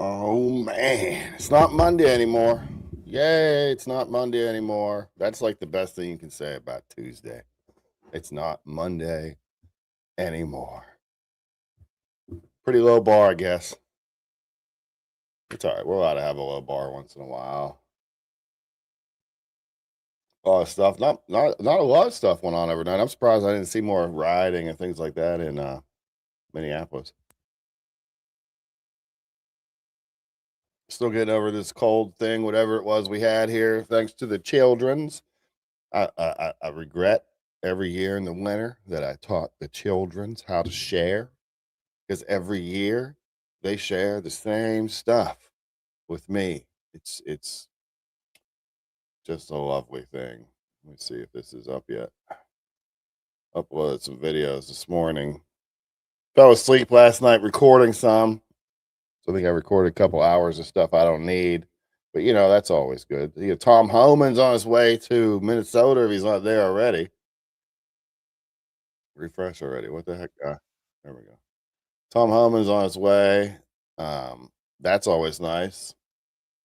Oh man, it's not Monday anymore. Yay, it's not Monday anymore. That's like the best thing you can say about Tuesday. It's not Monday anymore. Pretty low bar, I guess. It's all right. We're allowed to have a low bar once in a while. A lot of stuff. Not a lot of stuff went on overnight. I'm surprised I didn't see more rioting and things like that in Minneapolis. Still getting over this cold thing, whatever it was we had here, thanks to the children's. I regret every year in the winter that I taught the children's how to share, because every year they share the same stuff with me. It's just a lovely thing. Let me see if this is up yet. Uploaded some videos this morning. Fell asleep last night recording some. So I think I recorded a couple hours of stuff I don't need. But that's always good. Tom Homan's on his way to Minnesota if he's not there already. Refresh already. What the heck? There we go. Tom Homan's on his way. That's always nice.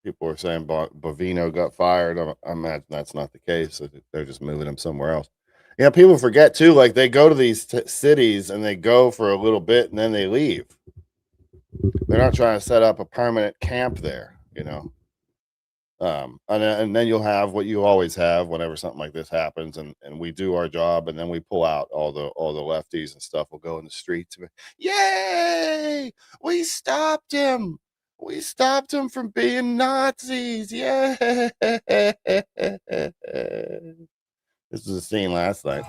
People are saying Bovino got fired. I imagine that's not the case. They're just moving him somewhere else. People forget too. Like they go to these cities and they go for a little bit and then they leave. They're not trying to set up a permanent camp there. And then you'll have what you always have whenever something like this happens, and we do our job, and then we pull out all the lefties and stuff. Will go in the streets. Yay! We stopped him. We stopped them from being Nazis. Yeah. This was a scene last night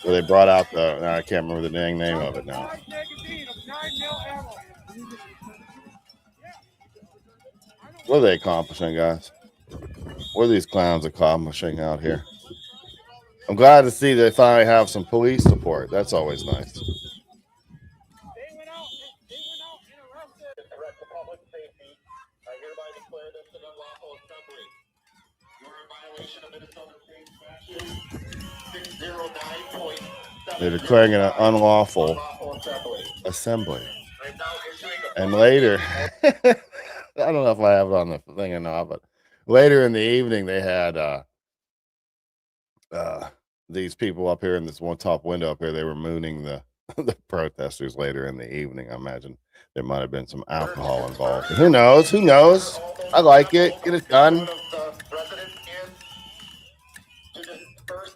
where they brought out I can't remember the dang name of it now. What are they accomplishing, guys? What are these clowns accomplishing out here? I'm glad to see they finally have some police support. That's always nice. They're declaring an unlawful assembly. And later, I don't know if I have it on the thing or not, but later in the evening, they had these people up here in this one top window up here. They were mooning the protesters later in the evening. I imagine there might have been some alcohol involved. Who knows? Who knows? I like it. Get it done.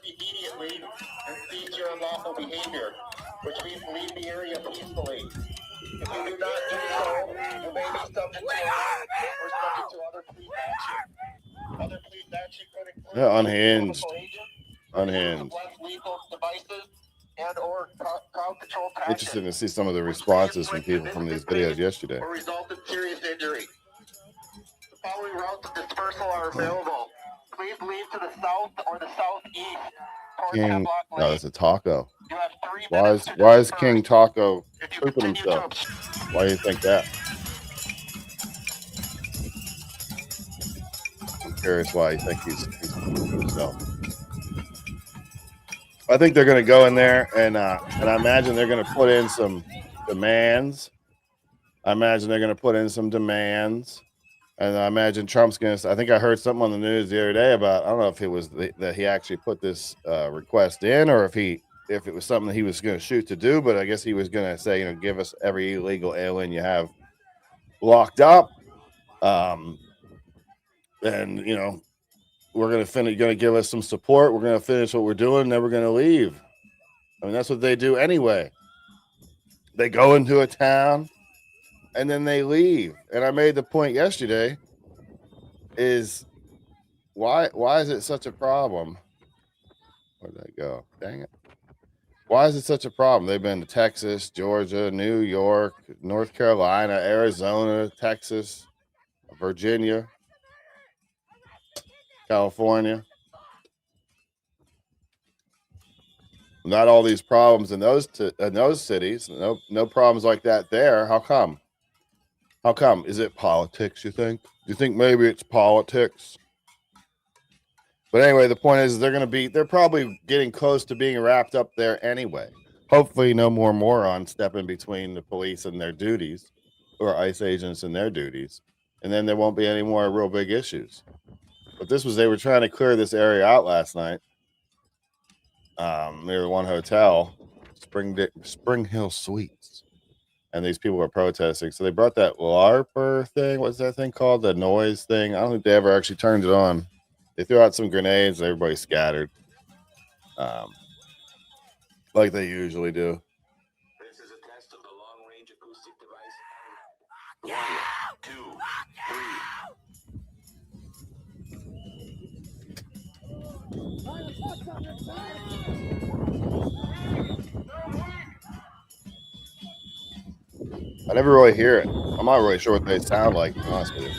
Immediately and cease your unlawful behavior, which means leave the area peacefully. If you do not do so, you may be subject to arrest or subject to other police action. Other police action could include unhinged. Unhinged. Lethal devices and or crowd control tactics. Interesting to see some of the responses from people from these videos yesterday. Or result in serious injury. The following routes of dispersal are available. Please leave to the south or the southeast. King, no, that's a taco. Why is King Taco pooping himself? Why do you think that? I'm curious why you think he's pooping himself. I think they're going to go in there and I imagine they're going to put in some demands. And I imagine Trump's going to, I think I heard something on the news the other day about, I don't know if it was that he actually put this request in or if it was something that he was going to shoot to do, but I guess he was going to say, give us every illegal alien you have locked up. And, we're going to give us some support. We're going to finish what we're doing. And then we're going to leave. I mean, that's what they do anyway. They go into a town and then they leave. And I made the point yesterday is why is it such a problem? Where'd that go? Dang it. Why is it such a problem? They've been to Texas, Georgia, New York, North Carolina, Arizona, Texas, Virginia, California. Not all these problems in those cities. No problems like that there. How come? Is it politics, you think? Do you think maybe it's politics? But anyway, the point is they're probably getting close to being wrapped up there anyway. Hopefully no more morons step in between the police and their duties or ICE agents and their duties. And then there won't be any more real big issues. But they were trying to clear this area out last night. Near the one hotel, Spring Hill Suites. And these people were protesting. So they brought that LARPer thing. What's that thing called? The noise thing. I don't think they ever actually turned it on. They threw out some grenades. Everybody scattered. Like they usually do. This is a test of the long-range acoustic device. 1, 2, 3. I never really hear it. I'm not really sure what they sound like, to be honest with you.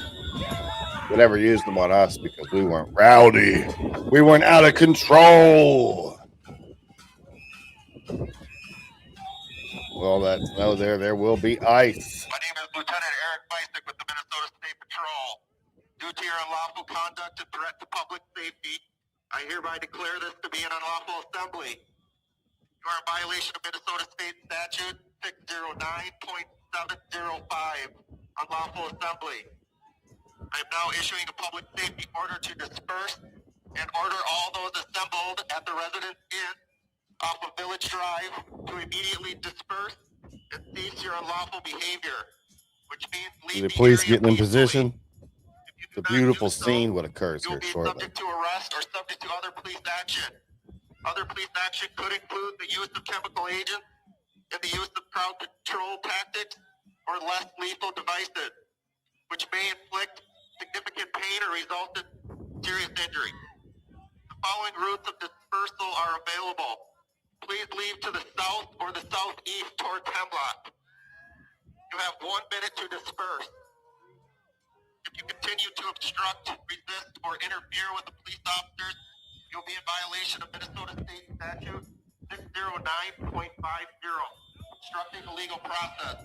They never used them on us because we weren't rowdy. We weren't out of control. Well, there will be ice. My name is Lieutenant Eric Bisick with the Minnesota State Patrol. Due to your unlawful conduct and threat to public safety, I hereby declare this to be an unlawful assembly. You are in violation of Minnesota State Statute 609.705, unlawful assembly. I am now issuing a public safety order to disperse and order all those assembled at the Residence Inn off of Village Drive to immediately disperse and cease your unlawful behavior, which means leave the police getting in position. It's a beautiful scene what occurs here shortly. You'll be subject to arrest or subject to other police action. Other police action could include the use of chemical agents and the use of crowd control tactics or less lethal devices, which may inflict significant pain or result in serious injury. The following routes of dispersal are available. Please leave to the south or the southeast towards Hemlock. You have 1 minute to disperse. If you continue to obstruct, resist, or interfere with the police officers, you'll be in violation of Minnesota State Statute 609.50, obstructing the legal process,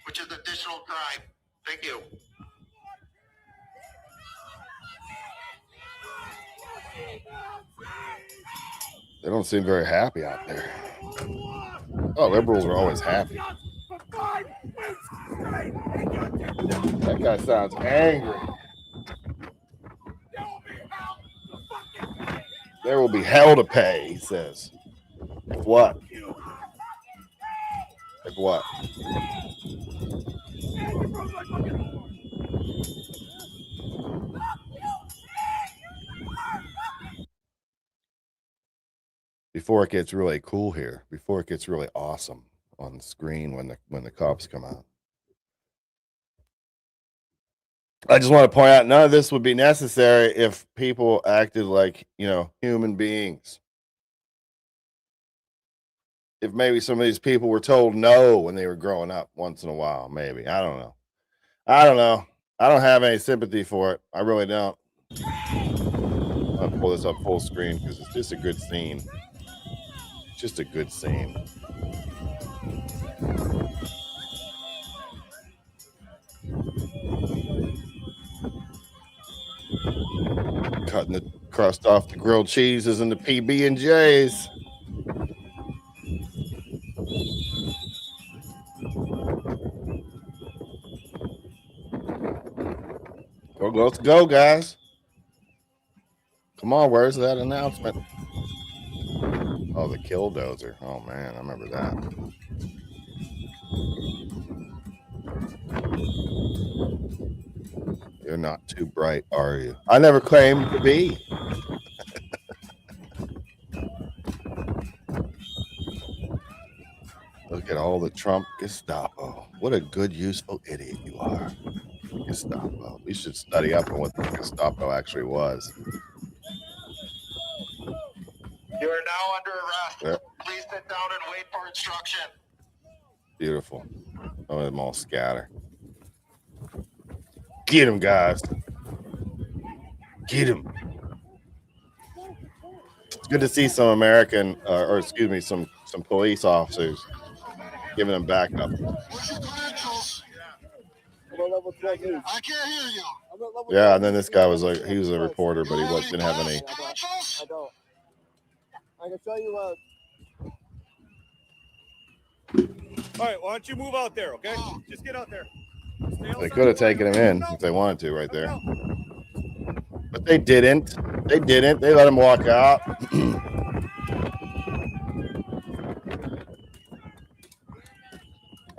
which is additional crime. Thank you. They don't seem very happy out there. Oh, liberals are always happy. That guy sounds angry. There will be hell to pay, he says. If what? If what? Before it gets really cool here, before it gets really awesome on the screen when the cops come out. I just want to point out none of this would be necessary if people acted like, human beings. If maybe some of these people were told no when they were growing up once in a while, maybe. I don't know. I don't have any sympathy for it. I really don't. I'll pull this up full screen because it's just a good scene. Just a good scene. Cutting the crust off the grilled cheeses and the PB&Js. Let's go, guys. Come on, where's that announcement? Oh, the Killdozer. Oh, man, I remember that. You're not too bright, are you? I never claimed to be. Look at all the Trump Gestapo. What a good, useful idiot you are. Gestapo. We should study up on what the Gestapo actually was. You are now under arrest. Yep. Please sit down and wait for instruction. Beautiful. Let them all scatter. Get him, guys. Get him. It's good to see some American, some police officers giving them backup. I can't hear you. Yeah, and then this guy was like, he was a reporter, but he didn't have any. I don't. I can tell you what. All right, why don't you move out there, okay? Just get out there. They could have taken him in if they wanted to right there. But they didn't. They didn't. They let him walk out.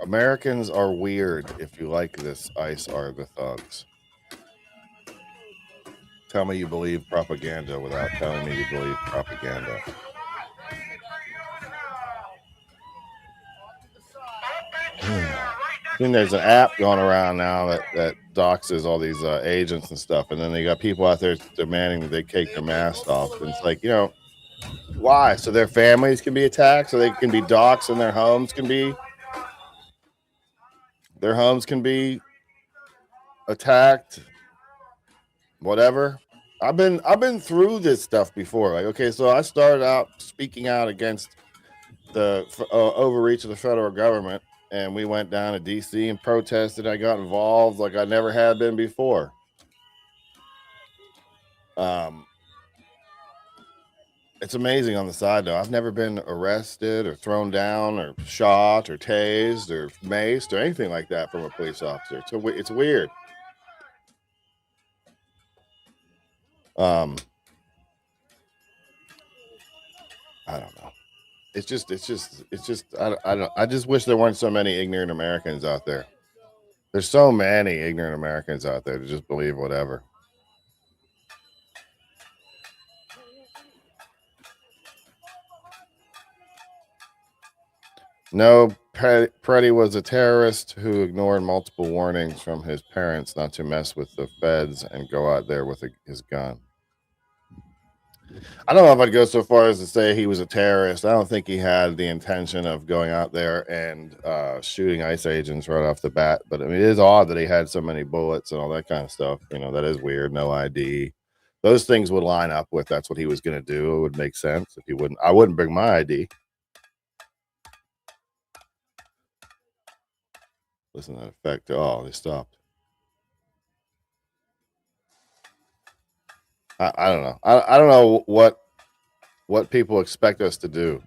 Americans are weird. If you like this, ICE are the thugs. Tell me you believe propaganda without telling me you believe propaganda. I think there's an app going around now that doxes all these agents and stuff, and then they got people out there demanding that they take their masks off. And it's like, why? So their families can be attacked, so they can be doxxed, and their homes can be attacked. Whatever. I've been through this stuff before. Like, okay, so I started out speaking out against the overreach of the federal government. And we went down to DC and protested. I got involved like I never had been before. It's amazing on the side, though. I've never been arrested or thrown down or shot or tased or maced or anything like that from a police officer. So it's weird. I don't know. It's just. I just wish there weren't so many ignorant Americans out there. There's so many ignorant Americans out there to just believe whatever. No Preddy was a terrorist who ignored multiple warnings from his parents not to mess with the feds and go out there with his gun. I don't know if I'd go so far as to say he was a terrorist. I don't think he had the intention of going out there and shooting ICE agents right off the bat. But I mean, it is odd that he had so many bullets and all that kind of stuff. You know, that is weird. No ID. Those things would line up with that's what he was going to do. It would make sense if he wouldn't. I wouldn't bring my ID. Listen to that effect. Oh, they stopped. I don't know. I don't know what people expect us to do.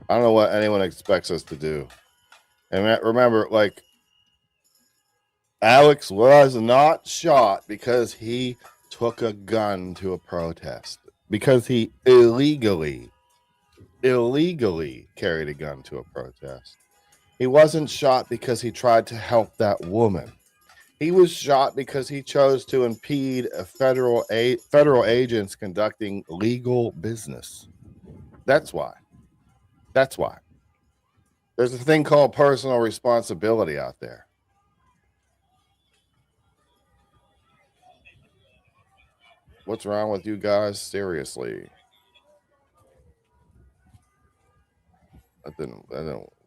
I don't know what anyone expects us to do. And remember, like, Alex was not shot because he took a gun to a protest, because he illegally carried a gun to a protest. He wasn't shot because he tried to help that woman. He was shot because he chose to impede a federal agents conducting legal business. That's why. That's why. There's a thing called personal responsibility out there. What's wrong with you guys? Seriously. I didn't.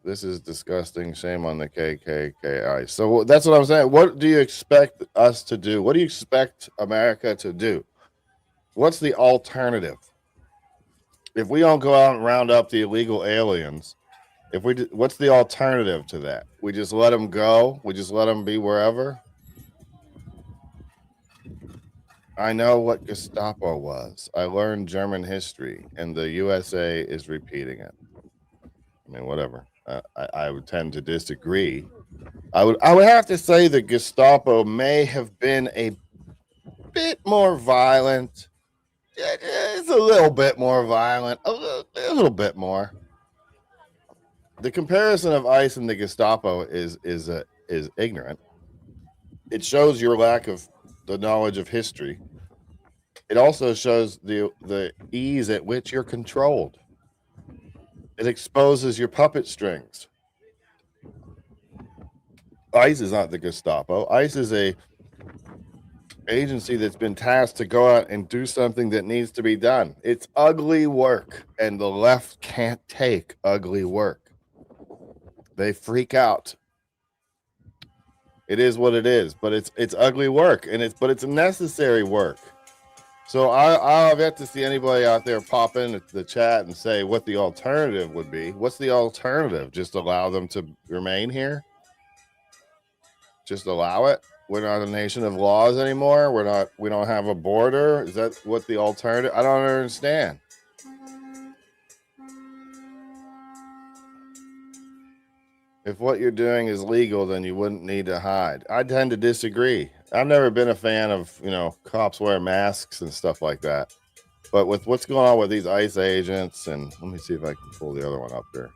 This is disgusting. Shame on the KKKI. So that's what I'm saying. What do you expect us to do? What do you expect America to do? What's the alternative? If we don't go out and round up the illegal aliens, what's the alternative to that? We just let them go? We just let them be wherever? I know what Gestapo was. I learned German history, and the USA is repeating it. I mean, whatever. I would tend to disagree. I would have to say the Gestapo may have been a bit more violent. It's a little bit more violent, a little bit more. The comparison of ICE and the Gestapo is ignorant. It shows your lack of the knowledge of history. It also shows the ease at which you're controlled. It exposes your puppet strings. ICE is not the Gestapo. ICE is a agency that's been tasked to go out and do something that needs to be done. It's ugly work, and the left can't take ugly work. They freak out. It is what it is, but it's ugly work, and it's necessary work. So I've yet to see anybody out there pop into the chat and say what the alternative would be. What's the alternative? Just allow them to remain here? Just allow it? We're not a nation of laws anymore. We don't have a border. Is that what the alternative? I don't understand. If what you're doing is legal, then you wouldn't need to hide. I tend to disagree. I've never been a fan of, cops wear masks and stuff like that. But with what's going on with these ICE agents, and let me see if I can pull the other one up here.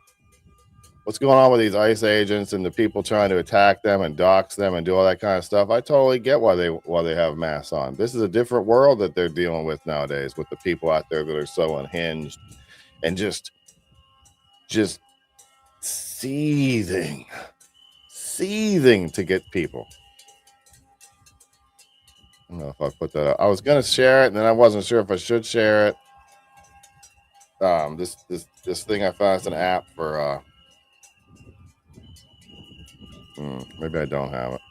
What's going on with these ICE agents and the people trying to attack them and dox them and do all that kind of stuff? I totally get why they have masks on. This is a different world that they're dealing with nowadays, with the people out there that are so unhinged and just seething to get people. I don't know if I put that up. I was gonna share it, and then I wasn't sure if I should share it. This thing I found is an app for maybe I don't have it.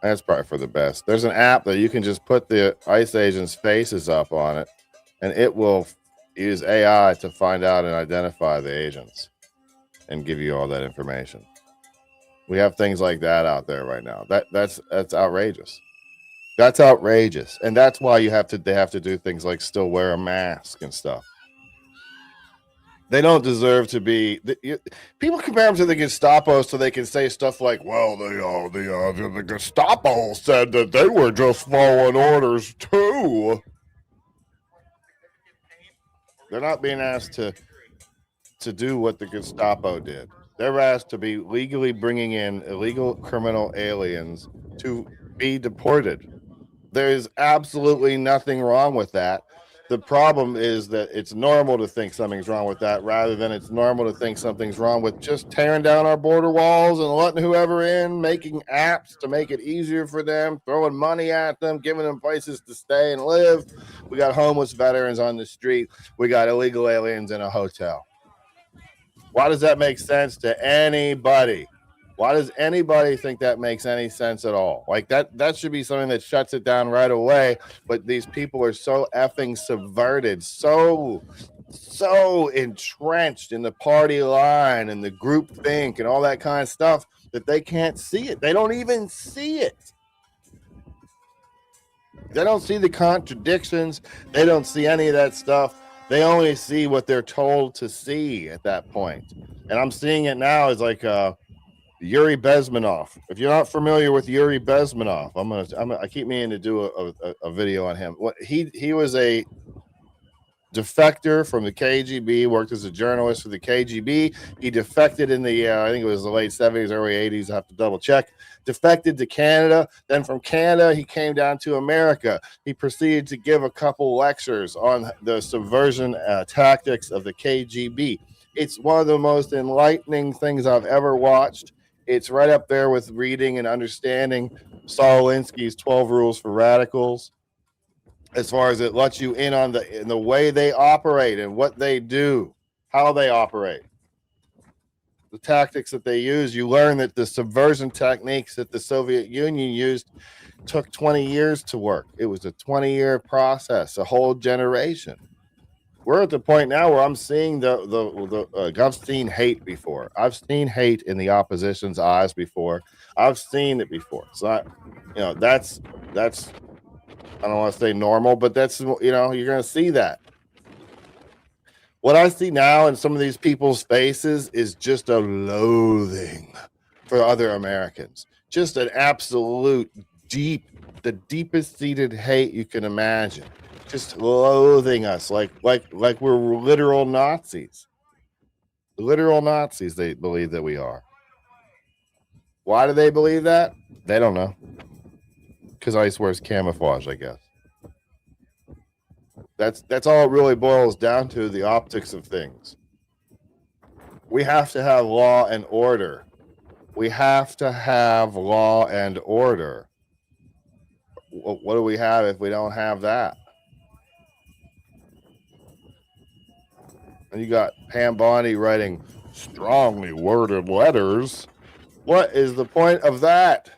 That's probably for the best. There's an app that you can just put the ICE agents' faces up on it, and it will use AI to find out and identify the agents and give you all that information. We have things like that out there right now. That's outrageous. That's outrageous, and that's why they have to do things like still wear a mask and stuff. They don't deserve to be. People compare them to the Gestapo so they can say stuff like, "Well, the Gestapo said that they were just following orders too." They're not being asked to do what the Gestapo did. They're asked to be legally bringing in illegal criminal aliens to be deported. There is absolutely nothing wrong with that. The problem is that it's normal to think something's wrong with that, rather than it's normal to think something's wrong with just tearing down our border walls and letting whoever in, making apps to make it easier for them, throwing money at them, giving them places to stay and live. We got homeless veterans on the street. We got illegal aliens in a hotel. Why does that make sense to anybody? Why does anybody think that makes any sense at all? Like that should be something that shuts it down right away. But these people are so effing subverted, so entrenched in the party line and the group think and all that kind of stuff that they can't see it. They don't even see it. They don't see the contradictions. They don't see any of that stuff. They only see what they're told to see at that point. And I'm seeing it now as like Yuri Bezmenov. If you're not familiar with Yuri Bezmenov, I keep meaning to do a video on him. He was a defector from the KGB, worked as a journalist for the KGB. He defected in the I think it was the late 70s, early 80s. I have to double check. Defected to Canada. Then from Canada, he came down to America. He proceeded to give a couple lectures on the subversion tactics of the KGB. It's one of the most enlightening things I've ever watched. It's right up there with reading and understanding Saul Alinsky's 12 Rules for Radicals, as far as it lets you in on the way they operate and what they do, how they operate, the tactics that they use. You learn that the subversion techniques that the Soviet Union used took 20 years to work. It was a 20-year process, a whole generation. We're at the point now where I'm seeing I've seen hate before. I've seen hate in the opposition's eyes before. I've seen it before. So that's I don't want to say normal, but that's, you're going to see that. What I see now in some of these people's faces is just a loathing for other Americans. Just an absolute the deepest seated hate you can imagine. Just loathing us like we're literal Nazis. Literal Nazis, they believe that we are. Why do they believe that? They don't know. Because ICE wears camouflage, I guess. That's all it really boils down to, the optics of things. We have to have law and order. We have to have law and order. What do we have if we don't have that? And you got Pam Bondi writing strongly worded letters. What is the point of that?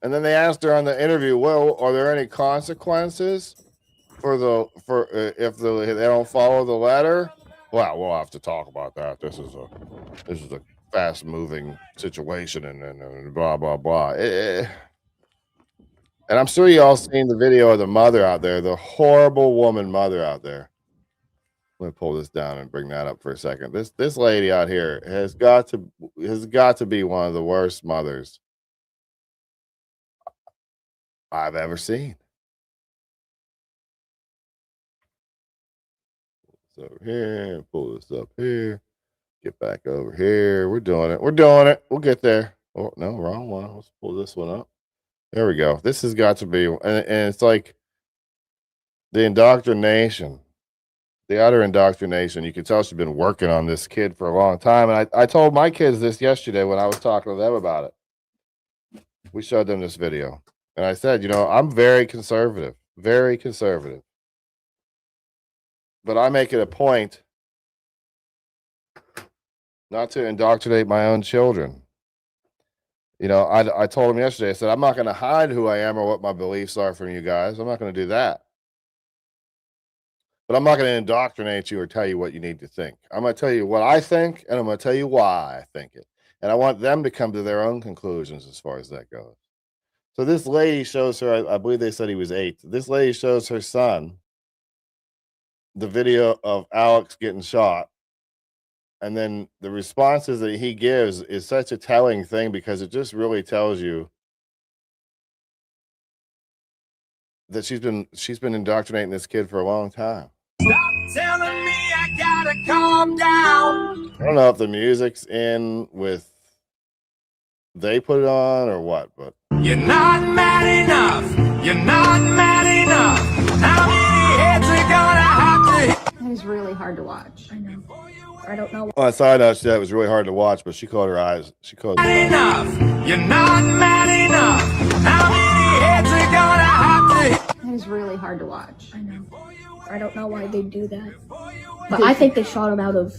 And then they asked her on the interview, well, are there any consequences if they don't follow the letter? Well, we'll have to talk about that. This is a fast moving situation and blah, blah, blah. And I'm sure you all seen the video of the mother out there, the horrible woman mother out there. Let me pull this down and bring that up for a second. This lady out here has got to be one of the worst mothers I've ever seen. So here, pull this up here, get back over here. We're doing it. We'll get there. Oh no, wrong one. Let's pull this one up. There we go. This has got to be, and it's like the indoctrination. The utter indoctrination. You can tell she's been working on this kid for a long time. And I told my kids this yesterday when I was talking to them about it. We showed them this video. And I said, I'm very conservative. Very conservative. But I make it a point not to indoctrinate my own children. I told them yesterday, I said, I'm not going to hide who I am or what my beliefs are from you guys. I'm not going to do that. But I'm not going to indoctrinate you or tell you what you need to think. I'm going to tell you what I think, and I'm going to tell you why I think it. And I want them to come to their own conclusions as far as that goes. So this lady shows her, I believe they said he was 8. This lady shows her son the video of Alex getting shot. And then the responses that he gives is such a telling thing, because it just really tells you that she's been indoctrinating this kid for a long time. Stop telling me I gotta calm down. I don't know if the music's in with they put it on or what, but you're not mad enough. You're not mad enough. How many heads are gonna hard to watch. I know. I don't know. On a side note, she said it was really hard to watch, but she closed her eyes. She closed her eyes. Enough. You're not mad enough. How many heads are gonna have to hit? It is really hard to watch. I know. I don't know why they do that. But I think they shot him out of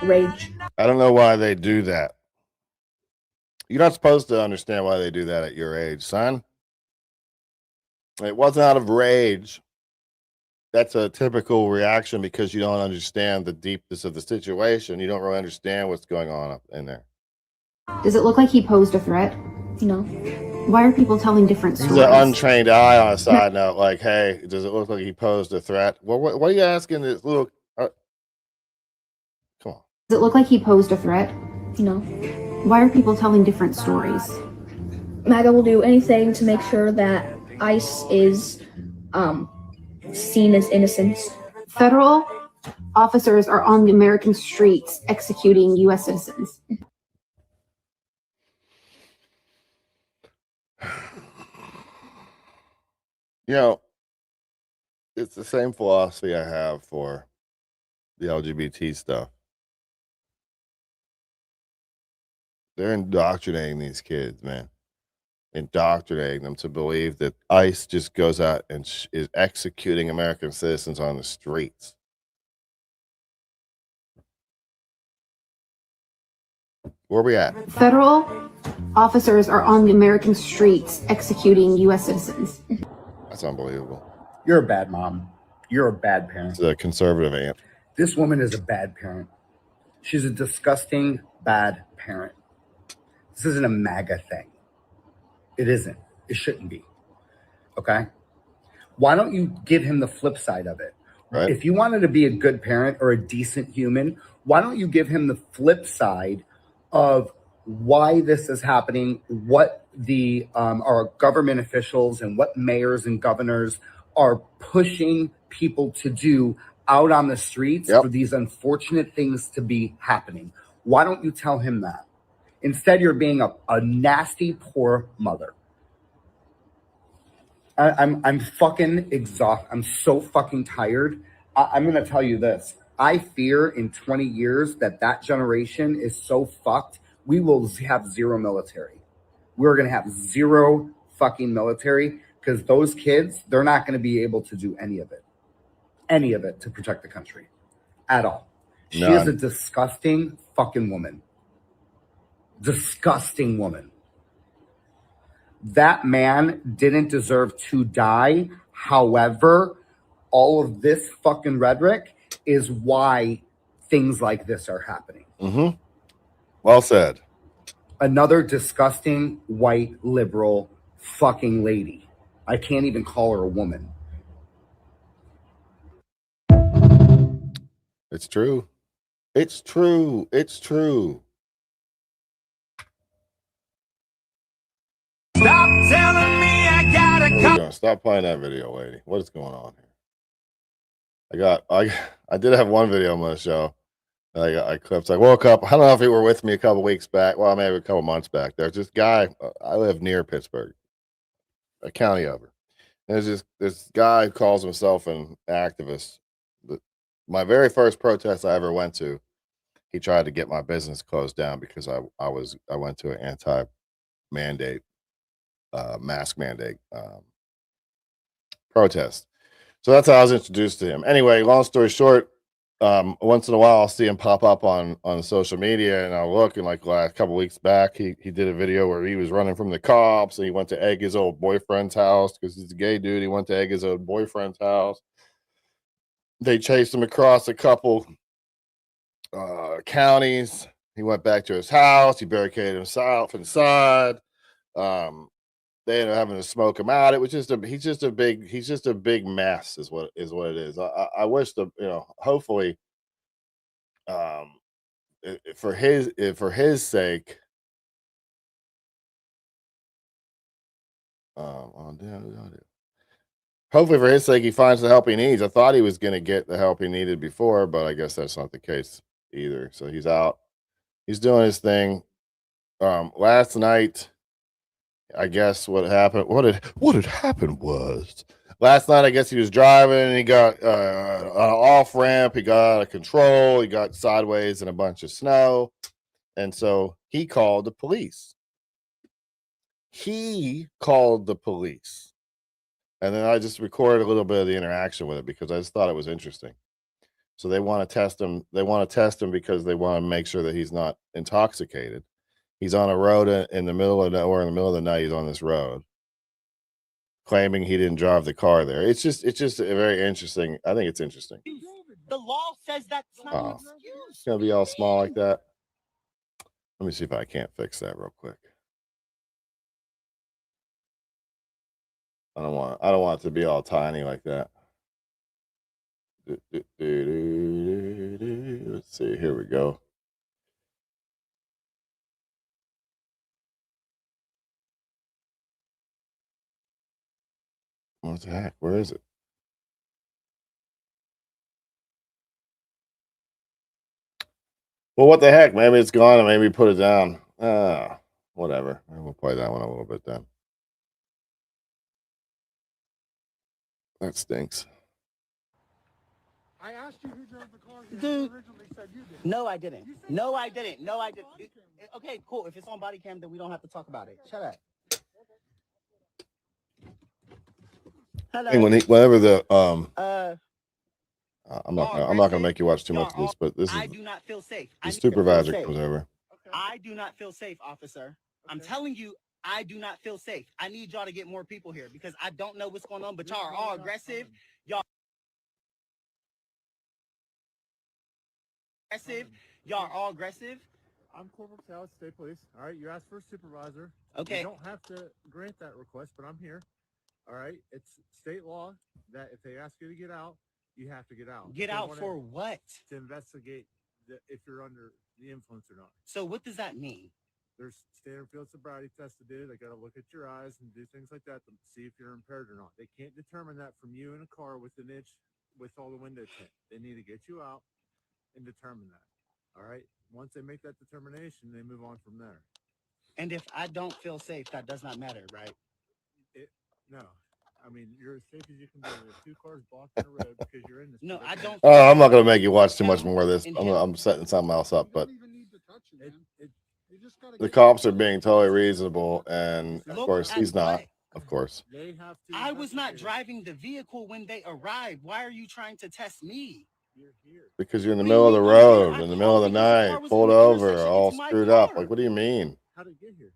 rage. I don't know why they do that. You're not supposed to understand why they do that at your age, son. It wasn't out of rage. That's a typical reaction because you don't understand the deepness of the situation. You don't really understand what's going on up in there. Does it look like he posed a threat? No. Why are people telling different stories? He's an untrained eye on a side note. Like, hey, does it look like he posed a threat? Well, what are you asking this little... come on. Does it look like he posed a threat? No. Why are people telling different stories? MAGA will do anything to make sure that ICE is seen as innocent. Federal officers are on the American streets executing U.S. citizens. You know, it's the same philosophy I have for the LGBT stuff. They're indoctrinating these kids, man. Indoctrinating them to believe that ICE just goes out and is executing American citizens on the streets. Where are we at? Federal officers are on the American streets executing U.S. citizens. That's unbelievable. You're a bad mom. You're a bad parent. It's a conservative aunt. This woman is a bad parent. She's a disgusting, bad parent. This isn't a MAGA thing. It isn't. It shouldn't be. Okay? Why don't you give him the flip side of it? Right. If you wanted to be a good parent or a decent human, why don't you give him the flip side of why this is happening, what the our government officials and what mayors and governors are pushing people to do out on the streets for these unfortunate things to be happening. Why don't you tell him that? Instead, you're being a nasty, poor mother. I'm fucking exhausted. I'm so fucking tired. I'm going to tell you this. I fear in 20 years that generation is so fucked, we will have zero military. We're going to have zero fucking military because those kids, they're not going to be able to do any of it to protect the country at all. She is a disgusting fucking woman. Disgusting woman. That man didn't deserve to die. However, all of this fucking rhetoric is why things like this are happening. Mm-hmm. Well said. Another disgusting white liberal fucking lady. I can't even call her a woman. It's true. It's true. It's true. Stop telling me I gotta come. Stop playing that video, lady. What is going on here? I did have one video I'm going to show. I clipped. I woke up. I don't know if you were with me a couple weeks back. Well, maybe a couple months back. There's this guy. I live near Pittsburgh, a county over. And there's this guy who calls himself an activist. My very first protest I ever went to, he tried to get my business closed down because I went to an anti-mandate, mask mandate protest. So that's how I was introduced to him. Anyway, long story short, once in a while I'll see him pop up on social media, and I'll look, and like a couple weeks back, he did a video where he was running from the cops, and he went to egg his old boyfriend's house because he's a gay dude. He went to egg his old boyfriend's house. They chased him across a couple counties. He went back to his house. He barricaded himself inside. They ended up having to smoke him out. It was he's just a big mess is what it is. I wish hopefully for his sake, hopefully for his sake, he finds the help he needs. I thought he was going to get the help he needed before, but I guess that's not the case either. So he's out. He's doing his thing. Last night, I guess what had happened was last night, I guess he was driving and he got an off ramp. He got out of control. He got sideways in a bunch of snow. And so he called the police. He called the police. And then I just recorded a little bit of the interaction with it because I just thought it was interesting. So they want to test him. They want to test him because they want to make sure that he's not intoxicated. He's on a road in the middle of nowhere. In the middle of the night, he's on this road, claiming he didn't drive the car there. It's just a very interesting. I think it's interesting. The law says that's not an excuse. It's gonna be all small like that. Let me see if I can't fix that real quick. I don't want it to be all tiny like that. Let's see. Here we go. What the heck? Where is it? Well, what the heck? Maybe it's gone and maybe put it down. Whatever. We'll play that one a little bit then. That stinks. I asked you who drove the car. You Dude. originally said you did. No, I didn't. No, I didn't. No, I didn't. Okay, cool. If it's on body cam, then we don't have to talk about it. Shut up. Hello. Whenever the I'm not Y'all gonna aggressive. make you watch too much of Y'all this, but this I is do not feel safe. the I need to feel supervisor safe. comes over. I do not feel safe, officer. I'm telling you, I do not feel safe. I need y'all to get more people here because I don't know what's going on, but y'all are all aggressive. Y'all are all aggressive. I'm Corporal Taylor, State Police. All right, you asked for a supervisor. Okay. You don't have to grant that request, but I'm here. All right, it's state law that if they ask you to get out, you have to get out. Get They out wanna- for what? to investigate if you're under the influence or not. So what does that mean? There's standard field sobriety tests to do. They got to look at your eyes and do things like that to see if you're impaired or not. They can't determine that from you in a car with an itch with all the windows tint. They need to get you out and determine that. All right. Once they make that determination, they move on from there. And if I don't feel safe, that does not matter, right? No. I mean, you're as safe as you can be. There's 2 cars blocking the road because you're in this. No, I don't. Oh, I'm not gonna make you watch too much more of this. I'm setting something else up, but the cops are being totally reasonable, and of Look course at he's not. what? Of course, They have to. I was not investigate. driving the vehicle when they arrived. Why are you trying to test me? You're here. because you're in the What do middle of you the mean I'm here? road, I in the middle of the called because the car night, was pulled in the over, intersection. all It's my screwed up. car. Like, what do you mean? How did it get here?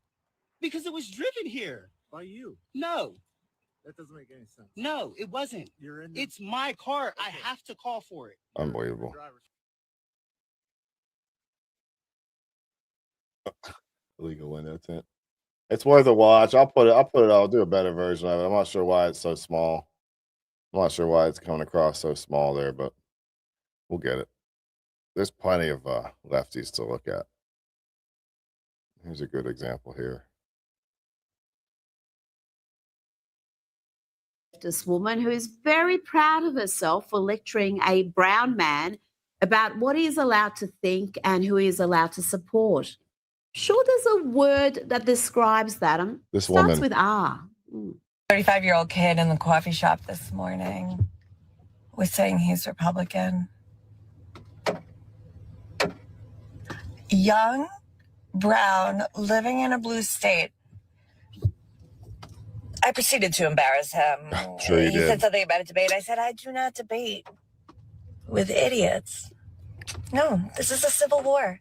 Because it was driven here. By you. No, That doesn't make any sense. no, it wasn't. You're in. It's my car. I Okay. have to call for it. Unbelievable. Illegal window tint. It's worth a watch. I'll do a better version of it. I'm not sure why it's so small. I'm not sure why it's coming across so small there, but we'll get it. There's plenty of lefties to look at. Here's a good example here. This woman who is very proud of herself for lecturing a brown man about what he is allowed to think and who he is allowed to support. Sure, there's a word that describes that. This Starts woman. with R. 35-year-old kid in the coffee shop this morning was saying he's Republican. Young, brown, living in a blue state. I proceeded to embarrass him. Sure you He did. said something about a debate. I said, I do not debate with idiots. No, this is a civil war.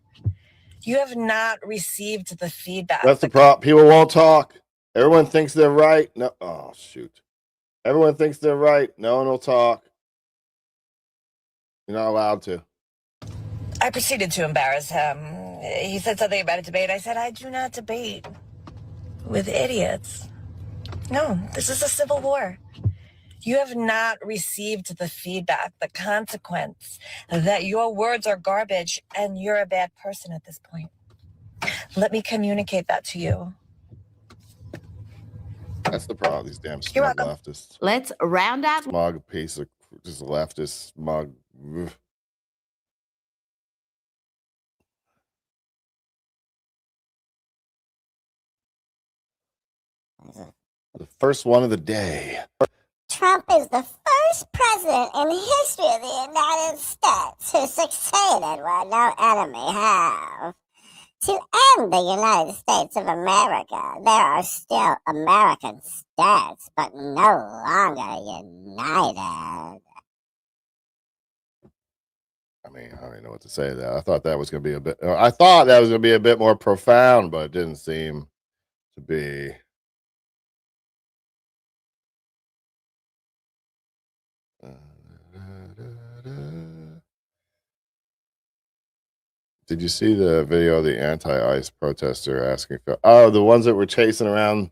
You have not received the feedback. That's the problem. People won't talk. Everyone thinks they're right. No, oh shoot. Everyone thinks they're right. No one will talk. You're not allowed to. I proceeded to embarrass him. He said something about a debate. I said, I do not debate with idiots. No, this is a civil war. You have not received the feedback, the consequence that your words are garbage and you're a bad person at this point. Let me communicate that to you. That's the problem. These damn You're smug welcome. leftists. Let's round out. Smug piece of just leftist smug. Ugh. The first one of the day. Trump is the first president in the history of the United States who succeeded where no enemy have. To end the United States of America, there are still American states, but no longer united. I mean, I don't even know what to say to that. I thought that was going to be a bit more profound, but it didn't seem to be. Did you see the video of the anti-ICE protester asking for? Oh, the ones that were chasing around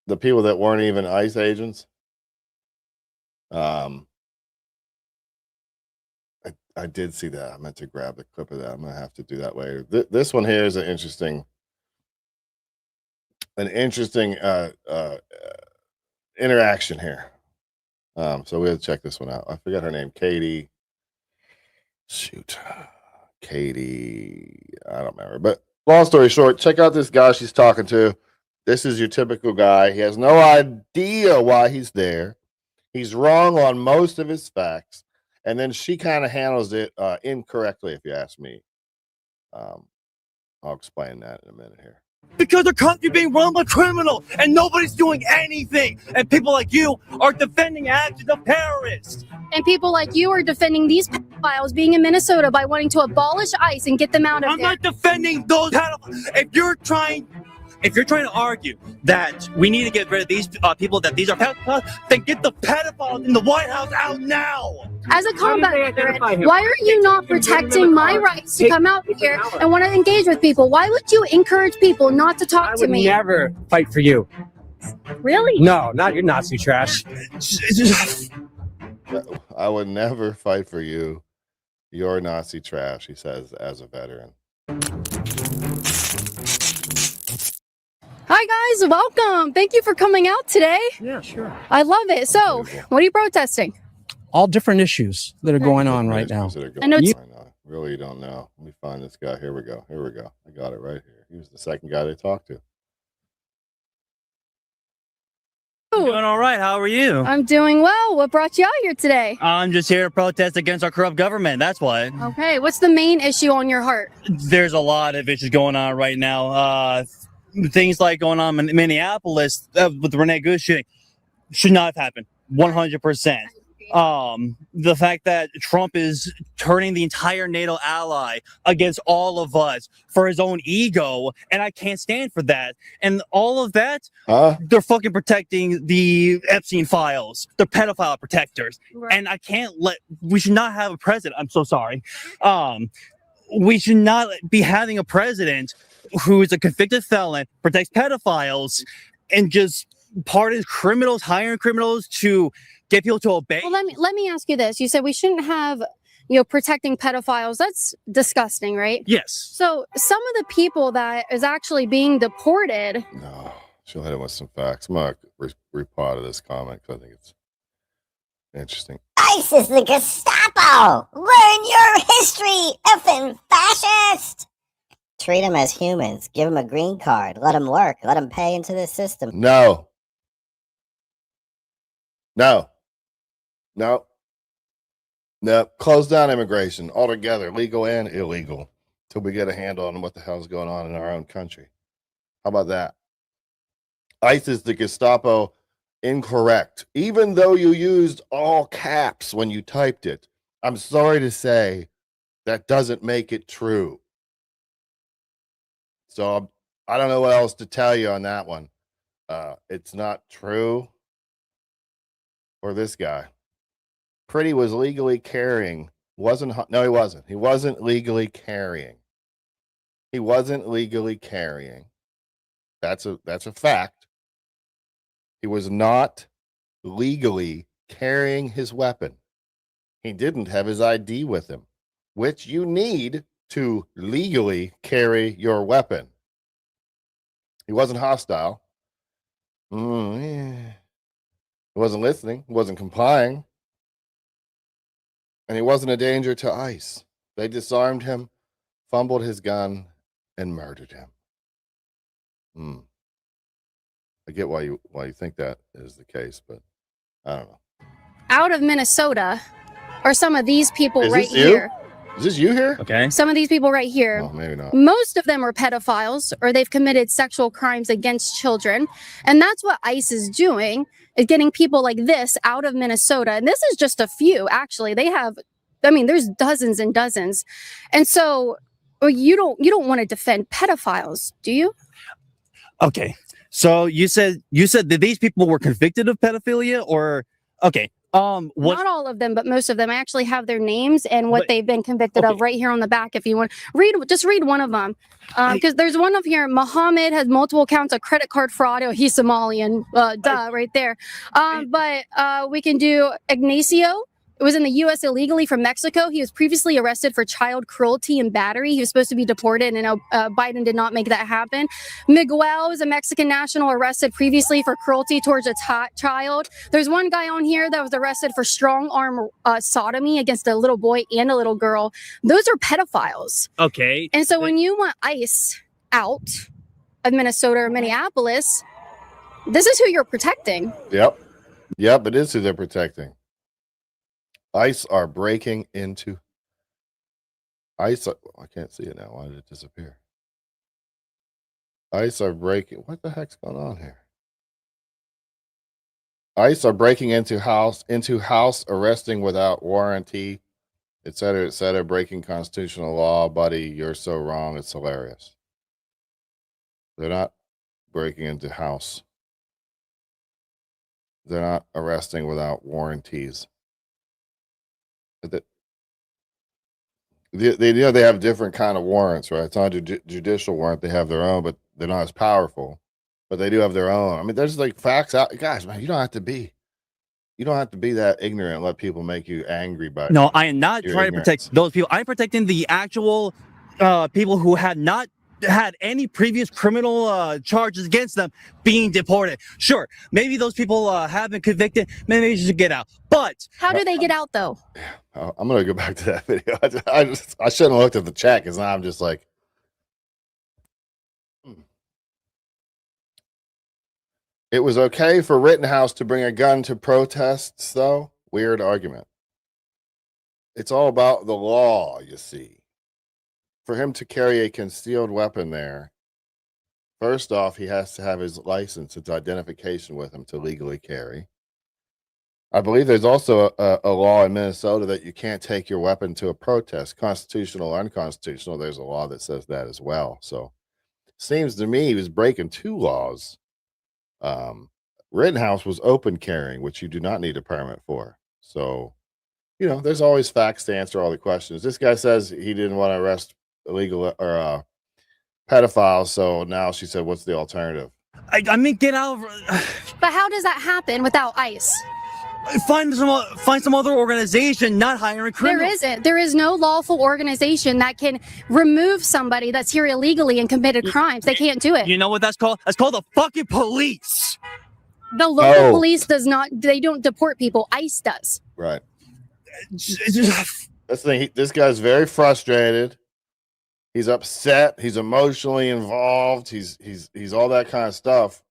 the people that weren't even ICE agents. I did see that. I meant to grab the clip of that. I'm gonna have to do that later. This one here is an interesting interaction here. So we'll check this one out. I forgot her name, Katie. Shoot, Katie. I don't remember. But long story short, check out this guy she's talking to. This is your typical guy. He has no idea why he's there. He's wrong on most of his facts, and then she kind of handles it incorrectly, if you ask me. I'll explain that in a minute here. Because the country being run by criminals and nobody's doing anything, and people like you are defending actions of terrorists. And people like you are defending these pedophiles being in Minnesota by wanting to abolish ICE and get them out of I'm there. not defending those pedophiles. If you're trying to argue that we need to get rid of these people, that these are pedophiles, then get the pedophiles in the White House out now. As a combat veteran, why are you not protecting my rights to come out here and want to engage with people? Why would you encourage people not to talk to me? I would never fight for you. Really? No, not your Nazi trash. I would never fight for you. You're Nazi trash, he says, as a veteran. Hi guys, welcome. Thank you for coming out today. Yeah, sure. I love it. So, what are you protesting? All different issues that are going on right now. I know it's Really, you don't know. Let me find this guy. Here we go. I got it right here. He was the second guy they talked to. Doing all right. How are you? I'm doing well. What brought you out here today? I'm just here to protest against our corrupt government. That's what. Okay, what's the main issue on your heart? There's a lot of issues going on right now. Things like going on in Minneapolis with the Renee Goose shooting should not have happened. 100%. The fact that Trump is turning the entire NATO ally against all of us for his own ego, and I can't stand for that. And all of that, they're fucking protecting the Epstein files. They're pedophile protectors. Right. And we should not have a president. I'm so sorry. We should not be having a president who is a convicted felon, protects pedophiles, and just pardons criminals, hiring criminals to get people to obey. Well, let me ask you this. You said we shouldn't have, protecting pedophiles. That's disgusting, right? Yes. So some of the people that is actually being deported. No, she'll hit him with some facts. I'm going to reply to this comment because I think it's interesting. ICE is the Gestapo! Learn your history, effing fascist! Treat them as humans. Give them a green card. Let them work. Let them pay into the system. No. Close down immigration altogether, legal and illegal, till we get a handle on what the hell's going on in our own country. How about that? ICE is the Gestapo. Incorrect. Even though you used all caps when you typed it, I'm sorry to say that doesn't make it true. So I don't know what else to tell you on that one. It's not true. Or this guy. Pretty was legally carrying. No, he wasn't. He wasn't legally carrying. That's a fact. He was not legally carrying his weapon. He didn't have his ID with him, which you need to legally carry your weapon. He wasn't hostile. He wasn't listening. He wasn't complying. And he wasn't a danger to ICE. They disarmed him, fumbled his gun, and murdered him. I get why you think that is the case, but I don't know. Out of Minnesota are some of these people Is right this you? here. Is this you here? Okay. Some of these people right here. Well, maybe not. Most of them are pedophiles or they've committed sexual crimes against children. And that's what ICE is doing, is getting people like this out of Minnesota. And this is just a few, actually. They have, I mean, there's dozens and dozens. And so you don't want to defend pedophiles, do you? Okay. So you said that these people were convicted of pedophilia, or okay. What? Not all of them, but most of them. I actually have their names and what they've been convicted of right here on the back. If you want, just read one of them, because there's one up here. Muhammad has multiple counts of credit card fraud. Oh, he's Somalian, right there. But we can do Ignacio. It was in the U.S. illegally from Mexico. He was previously arrested for child cruelty and battery. He was supposed to be deported, and Biden did not make that happen. Miguel is a Mexican national arrested previously for cruelty towards a child. There's one guy on here that was arrested for strong arm sodomy against a little boy and a little girl. Those are pedophiles. Okay. And so when you want ICE out of Minnesota or Minneapolis, this is who you're protecting. Yep, it is who they're protecting. ICE are breaking into ICE. I can't see it now. Why did it disappear? ICE are breaking. What the heck's going on here? ICE are breaking into house, arresting without warranty, et cetera, breaking constitutional law. Buddy, you're so wrong. It's hilarious. They're not breaking into house. They're not arresting without warranties. They have different kind of warrants, right? It's not a judicial warrant. They have their own, but they're not as powerful. But they do have their own. I mean, there's like facts out, guys. Man, you don't have to be that ignorant and let people make you angry by. No, I am not trying ignorance. to protect those people. I'm protecting the actual people who had not had any previous criminal charges against them being deported. Sure, maybe those people have been convicted. Maybe they should get out. But how do they get out, though? I'm gonna go back to that video. I shouldn't have looked at the chat because now I'm just like, It was okay for Rittenhouse to bring a gun to protests, though. Weird argument. It's all about the law, you see. For him to carry a concealed weapon there, first off, he has to have his license, its identification with him to legally carry. I believe there's also a law in Minnesota that you can't take your weapon to a protest, constitutional or unconstitutional. There's a law that says that as well. So seems to me he was breaking two laws. Rittenhouse was open carrying, which you do not need a permit for. So, there's always facts to answer all the questions. This guy says he didn't want to arrest illegal or pedophiles. So now she said, what's the alternative? I mean, get out. But how does that happen without ICE? Find some other organization, not hiring criminals. There is no lawful organization that can remove somebody that's here illegally and committed crimes. They can't do it. You know what that's called? That's called the fucking police. The local police does not. They don't deport people. ICE does. Right. That's the thing. This guy's very frustrated. He's upset. He's emotionally involved. He's all that kind of stuff.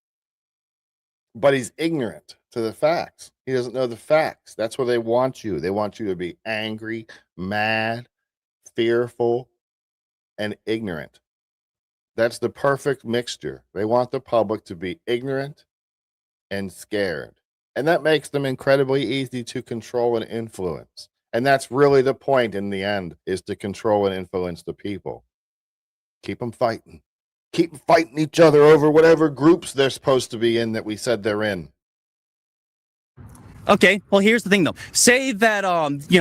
But he's ignorant to the facts. He doesn't know the facts. That's where they want you. They want you to be angry, mad, fearful, and ignorant. That's the perfect mixture. They want the public to be ignorant and scared. And that makes them incredibly easy to control and influence. And that's really the point in the end, is to control and influence the people. Keep them fighting. Keep fighting each other over whatever groups they're supposed to be in that we said they're in. Okay, well, here's the thing, though. Say that,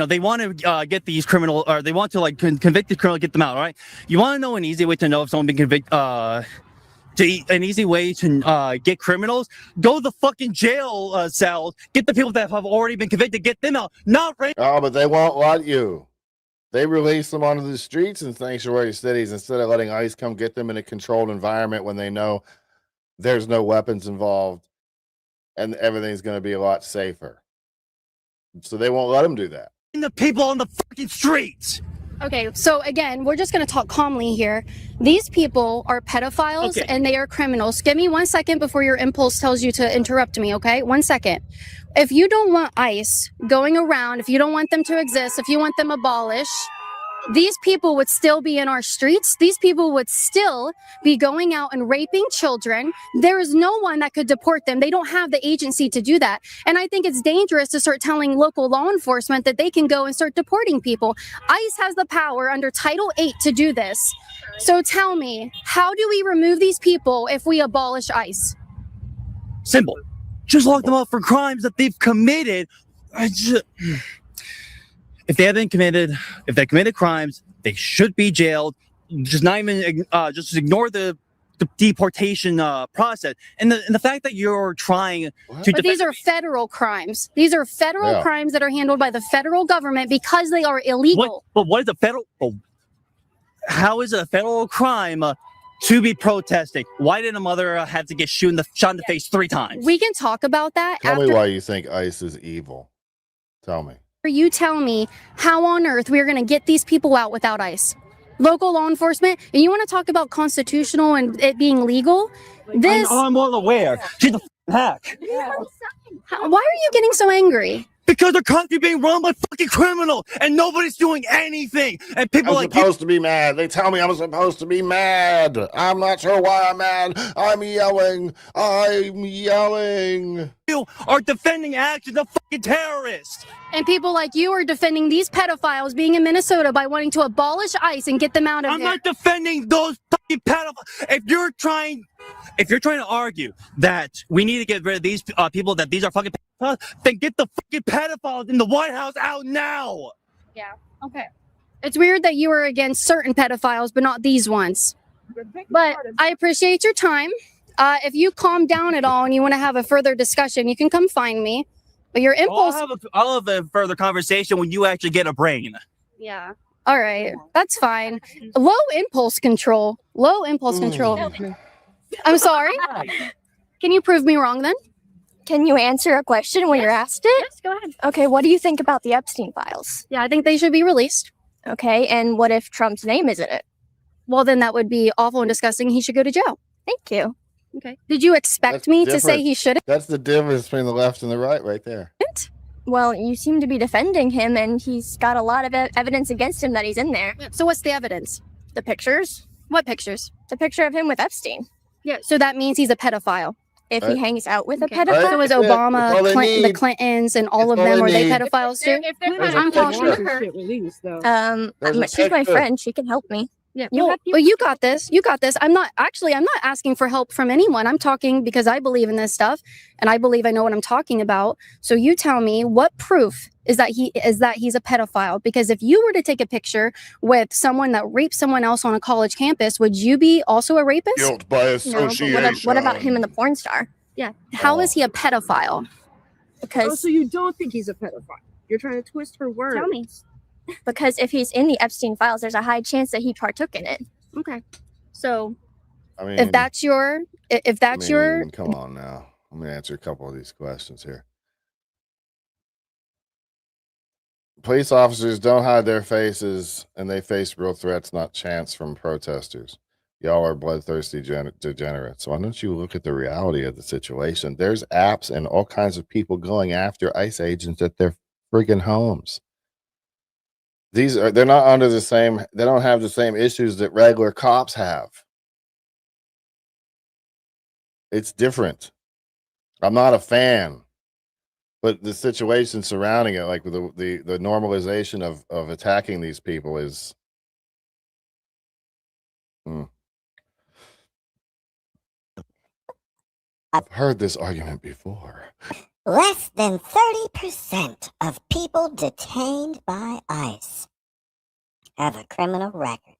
they want to get these criminal, or they want to, convict the criminal, get them out, all right? You want to know an easy way to know if someone's been convicted, an easy way to get criminals? Go to the fucking jail cells, get the people that have already been convicted, get them out. Not right. Oh, but they won't let you. They release them onto the streets in sanctuary cities instead of letting ICE come get them in a controlled environment when they know there's no weapons involved and everything's going to be a lot safer. So they won't let them do that. The people on the fucking streets. Okay, so again, we're just going to talk calmly here. These people are pedophiles and they are criminals. Give me 1 second before your impulse tells you to interrupt me, okay? 1 second. If you don't want ICE going around, if you don't want them to exist, if you want them abolished, these people would still be in our streets. These people would still be going out and raping children. There is no one that could deport them. They don't have the agency to do that. And I think it's dangerous to start telling local law enforcement that they can go and start deporting people. ICE has the power under Title 8 to do this. So tell me, how do we remove these people if we abolish ICE? Simple. Just lock them up for crimes that they've committed. If they committed crimes, they should be jailed. Just not even, just ignore the deportation process. And the fact that you're trying to. But these are federal crimes. These are federal crimes that are handled by the federal government because they are illegal. But what is a federal? How is it a federal crime to be protesting? Why did a mother have to get shot in the face 3 times? We can talk about that. Tell me why you think ICE is evil. Tell me. You tell me how on earth we're going to get these people out without ICE. Local law enforcement, and you want to talk about constitutional and it being legal? I'm well aware. She's a hack. Why are you getting so angry? Because the country being run by fucking criminals and nobody's doing anything. And people I'm supposed to be mad. They tell me I'm supposed to be mad. I'm not sure why I'm mad. I'm yelling. You are defending actions of fucking terrorists. And people like you are defending these pedophiles being in Minnesota by wanting to abolish ICE and get them out of here. I'm not defending those fucking pedophiles. If you're trying to argue that we need to get rid of these people, that these are fucking pedophiles, then get the fucking pedophiles in the White House out now. Yeah. Okay. It's weird that you were against certain pedophiles, but not these ones. But I appreciate your time. If you calm down at all and you want to have a further discussion, you can come find me. But your impulse. I'll have a further conversation when you actually get a brain. Yeah. All right. That's fine. Low impulse control. Low impulse control. I'm sorry. Can you prove me wrong then? Can you answer a question when you're asked it? Yes, go ahead. Okay, what do you think about the Epstein files? Yeah, I think they should be released. Okay, and what if Trump's name is in it? Well, then that would be awful and disgusting. He should go to jail. Thank you. Okay. Did you expect me to say he shouldn't? That's the difference between the left and the right there. Well, you seem to be defending him, and he's got a lot of evidence against him that he's in there. So what's the evidence? The pictures. What pictures? The picture of him with Epstein. Yeah, so that means he's a pedophile. If he hangs out with a Okay. pedophile. So was Obama, the Clintons, and all of them, were they pedophiles too? I'm talking to her. She's my friend. She can help me. Yeah. Well, you got this. You got this. I'm not asking for help from anyone. I'm talking because I believe in this stuff and I believe I know what I'm talking about. So you tell me what proof is that he's a pedophile? Because if you were to take a picture with someone that raped someone else on a college campus, would you be also a rapist? Guilt by association. No, what about him and the porn star? Yeah. How is he a pedophile? Because so you don't think he's a pedophile? You're trying to twist her words. Tell me. Because if he's in the Epstein files, there's a high chance that he partook in it. Okay. So I mean, if that's your come on now. I'm gonna answer a couple of these questions here. Police officers don't hide their faces and they face real threats, not chants from protesters. Y'all are bloodthirsty degenerates. Why don't you look at the reality of the situation? There's apps and all kinds of people going after ICE agents at their friggin' homes. They're not under the same, they don't have the same issues that regular cops have. It's different. I'm not a fan, but the situation surrounding it, like the normalization of attacking these people is I've heard this argument before. Less than 30% of people detained by ICE have a criminal record.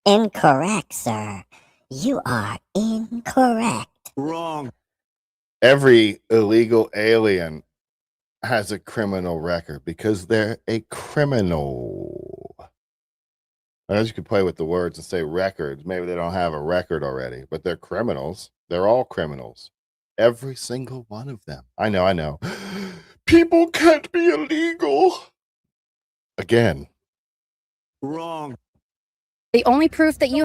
Incorrect, sir. You are incorrect. Wrong. Every illegal alien has a criminal record because they're a criminal. As you could play with the words and say records. Maybe they don't have a record already, but they're criminals. They're all criminals. Every single one of them. I know. People can't be illegal. Again. Wrong. The only proof that you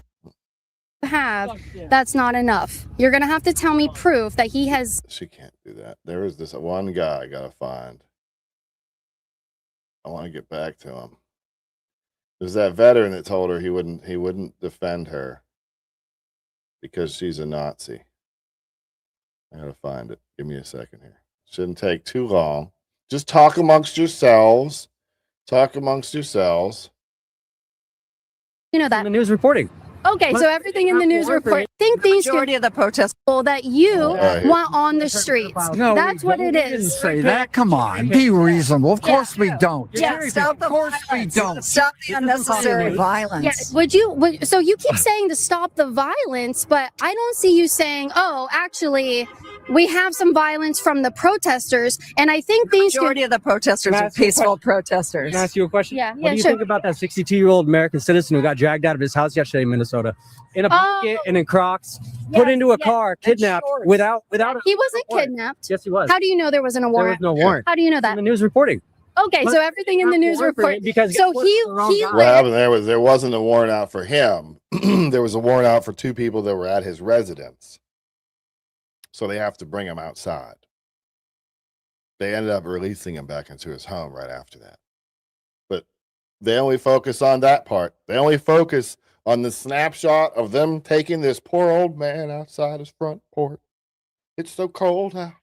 have, that's not enough. You're going to have to tell me proof that he has. She can't do that. There is this one guy I gotta find. I want to get back to him. There's that veteran that told her he wouldn't defend her because she's a Nazi. I gotta find it. Give me a second here. Shouldn't take too long. Just talk amongst yourselves. Talk amongst yourselves. You know that. The news reporting. Okay, so everything in the news report. I think these Majority of the protests that you Right. want on the streets. No, That's what it is. Say that. Come on, be reasonable. Of course we don't. Yeah, stop the Of course we violence. don't. Stop the unnecessary violence. Yeah, so you keep saying to stop the violence, but I don't see you saying, oh, actually, we have some violence from the protesters, and I think these Majority of the protesters are peaceful protesters. Can I ask you a question? Yeah, What yeah, do you sure. think about that 62-year-old American citizen who got dragged out of his house yesterday in Minnesota in a bucket and in Crocs, put into a car, kidnapped without He wasn't warrant? kidnapped. Yes, he was. How do you know there wasn't a There was warrant? no warrant. How do you know In that? the news reporting. Okay, so everything in the news report. Because So he What happened there wasn't a warrant out for him. There was a warrant out for two people that were at his residence. So they have to bring him outside. They ended up releasing him back into his home right after that. But they only focus on that part. They only focus on the snapshot of them taking this poor old man outside his front porch. It's so cold out.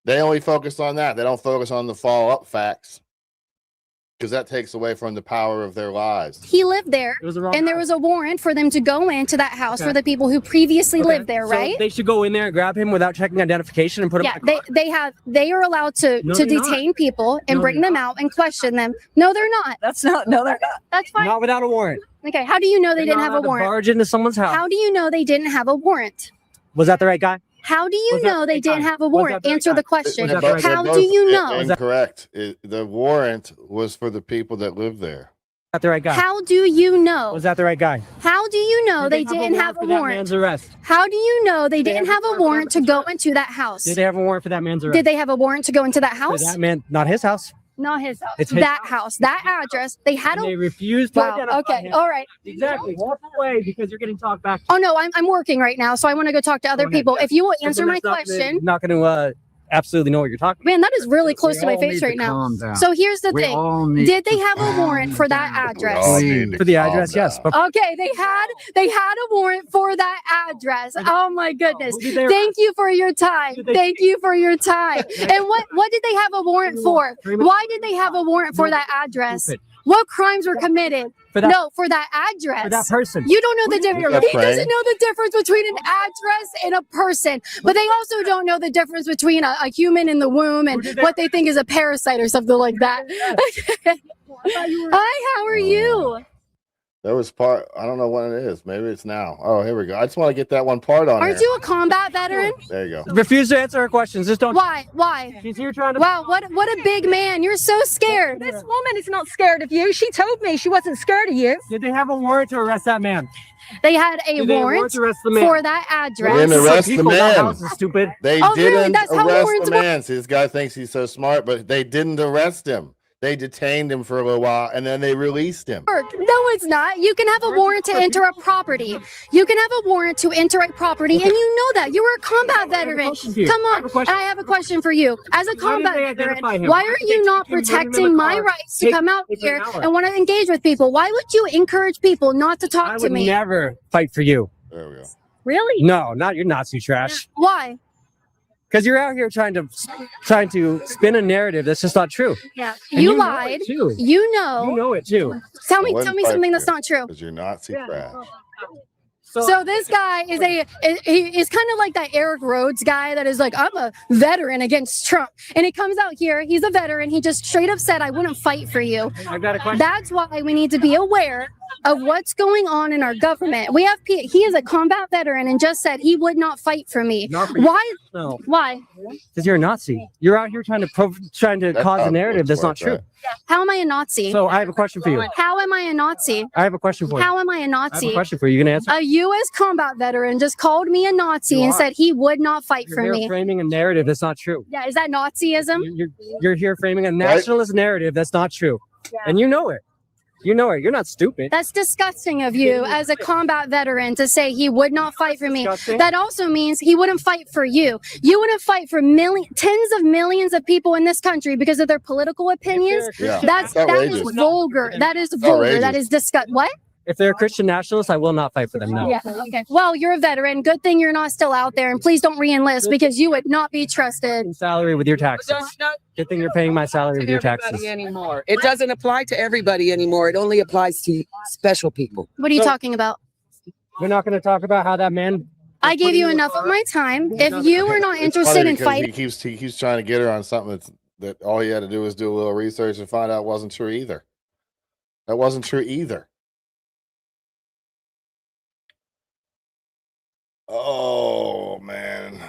They only focus on that. They don't focus on the follow-up facts because that takes away from the power of their lives. He lived there, and there was a warrant for them to go into that house for the people who previously lived there, So right? they should go in there and grab him without checking identification and put him Yeah, back. they are allowed to No, they're not. detain people and No, bring they're them out and question them. No, they're not. No, they're not. That's fine. Not without a warrant. Okay, how do you know they They're didn't not have a allowed to warrant? barge into someone's house. How do you know they didn't have a warrant? Was that the right guy? How do you Was that know they the didn't guy? have a Was warrant? that the Answer guy? the question. Was that the right guy? How do you know? Incorrect. The warrant was for the people that live there. Was that the right guy? How do you know? Was that the right guy? How do you know Did they didn't have a for that warrant? man's arrest? How do you know they didn't have a warrant to go into that house? Did they have a warrant for that man's arrest? Did they have a warrant to go into that For house? that man, not his house. Not his house. It's his That house, that address. They had And a. they refused to Wow. identify Okay. him. All right. Exactly. Walk away because you're getting talked back. Oh no, I'm working right now, so I want to go talk to other Go ahead, people. yeah. If you will Something answer my that's not gonna- question. Not going to absolutely know what you're talking about. Man, that is really close to my all face need right to now. calm down. So here's the We all thing. need Did they to have a warrant for that address? For the address, yes. But Okay, they had a warrant for that address. Oh my goodness. Who did they Thank you for your time. Thank you for your time. And what did they have a warrant for? Why did they have a warrant for that address? Stupid. What crimes were committed? For that- No, for that address. For that person. You don't know the difference. He Frank? doesn't know the difference between an address and a person. But they also don't know the difference between a human in the womb and what they think is a parasite or something like that. Hi, how are you? There was part, I don't know when it is. Maybe it's now. Oh, here we go. I just want to get that one part on Aren't here. you a combat veteran? There you go. refuse to answer her questions. Just don't. Why? Why? She's here trying to. Wow, what a big man. You're so scared. This woman is not scared of you. She told me she wasn't scared of you. Did they have a warrant to arrest that man? They had a Did they have a warrant to arrest the man? for that They didn't address. arrest the People, not man. houses, stupid. They Oh, really? didn't That's how arrest warrants the work? man. See, this guy thinks he's so smart, but they didn't arrest him. They detained him for a little while, and then they released him. No, it's not. You can have a warrant to enter a property. You can have a warrant to enter a property, and you know that. You were a combat veteran. question for you. Come I on. have a question. I have a question for you. As a Why did combat they veteran, identify him? why Why are did they you not take him, bring him in the protecting my car, rights to take- come out take an here hour? and want to engage with people? Why would you encourage people not to I talk to would me? never fight for you. There we go. Really? No, not your Nazi trash. Why? Because you're out here trying to spin a narrative that's just not true. Yeah. And You you know lied. it too. You know. You know it too. Tell I me wouldn't fight something for that's you. not true. Because you're Nazi trash. So this guy is is kind of like that Eric Rhodes guy that is like, I'm a veteran against Trump. And he comes out here, he's a veteran. He just straight up said, I wouldn't fight for you. I got a question. That's why we need to be aware of what's going on in our government. We have he is a combat veteran and just said he would not fight for me. Why? No. Why? Because you're a Nazi. You're out here trying to cause a narrative that's not true. How am I a Nazi? So I have a question for you. How am I a Nazi? I have a question for you. How am I a I Nazi? have a question for you. You gonna answer? A U.S. combat veteran just called me a Nazi and said he would not fight for You're me. framing a narrative that's not true. Yeah, is that Nazism? You're here framing a nationalist narrative that's not true, and you know it. You know it. You're not stupid. That's disgusting of you as a combat veteran to say he would not fight for me. Disgusting. That also means he wouldn't fight for you. You wouldn't fight for tens of millions of people in this country because of their political opinions. Yeah. That is vulgar. That is vulgar. That is disgusting. What? If they're a Christian nationalist, I will not fight for them. No. Yeah. Okay. Well, you're a veteran. Good thing you're not still out there, and please don't re-enlist because you would not be trusted. Salary with your taxes. Good thing you're paying my salary with your taxes. Anymore. It doesn't apply to everybody anymore. It only applies to special people. What are you talking about? We're not going to talk about how that man. I gave you enough of my time. If you were not interested in fighting, he keeps trying to get her on something that all he had to do was do a little research and find out wasn't true either. That wasn't true either. Oh man,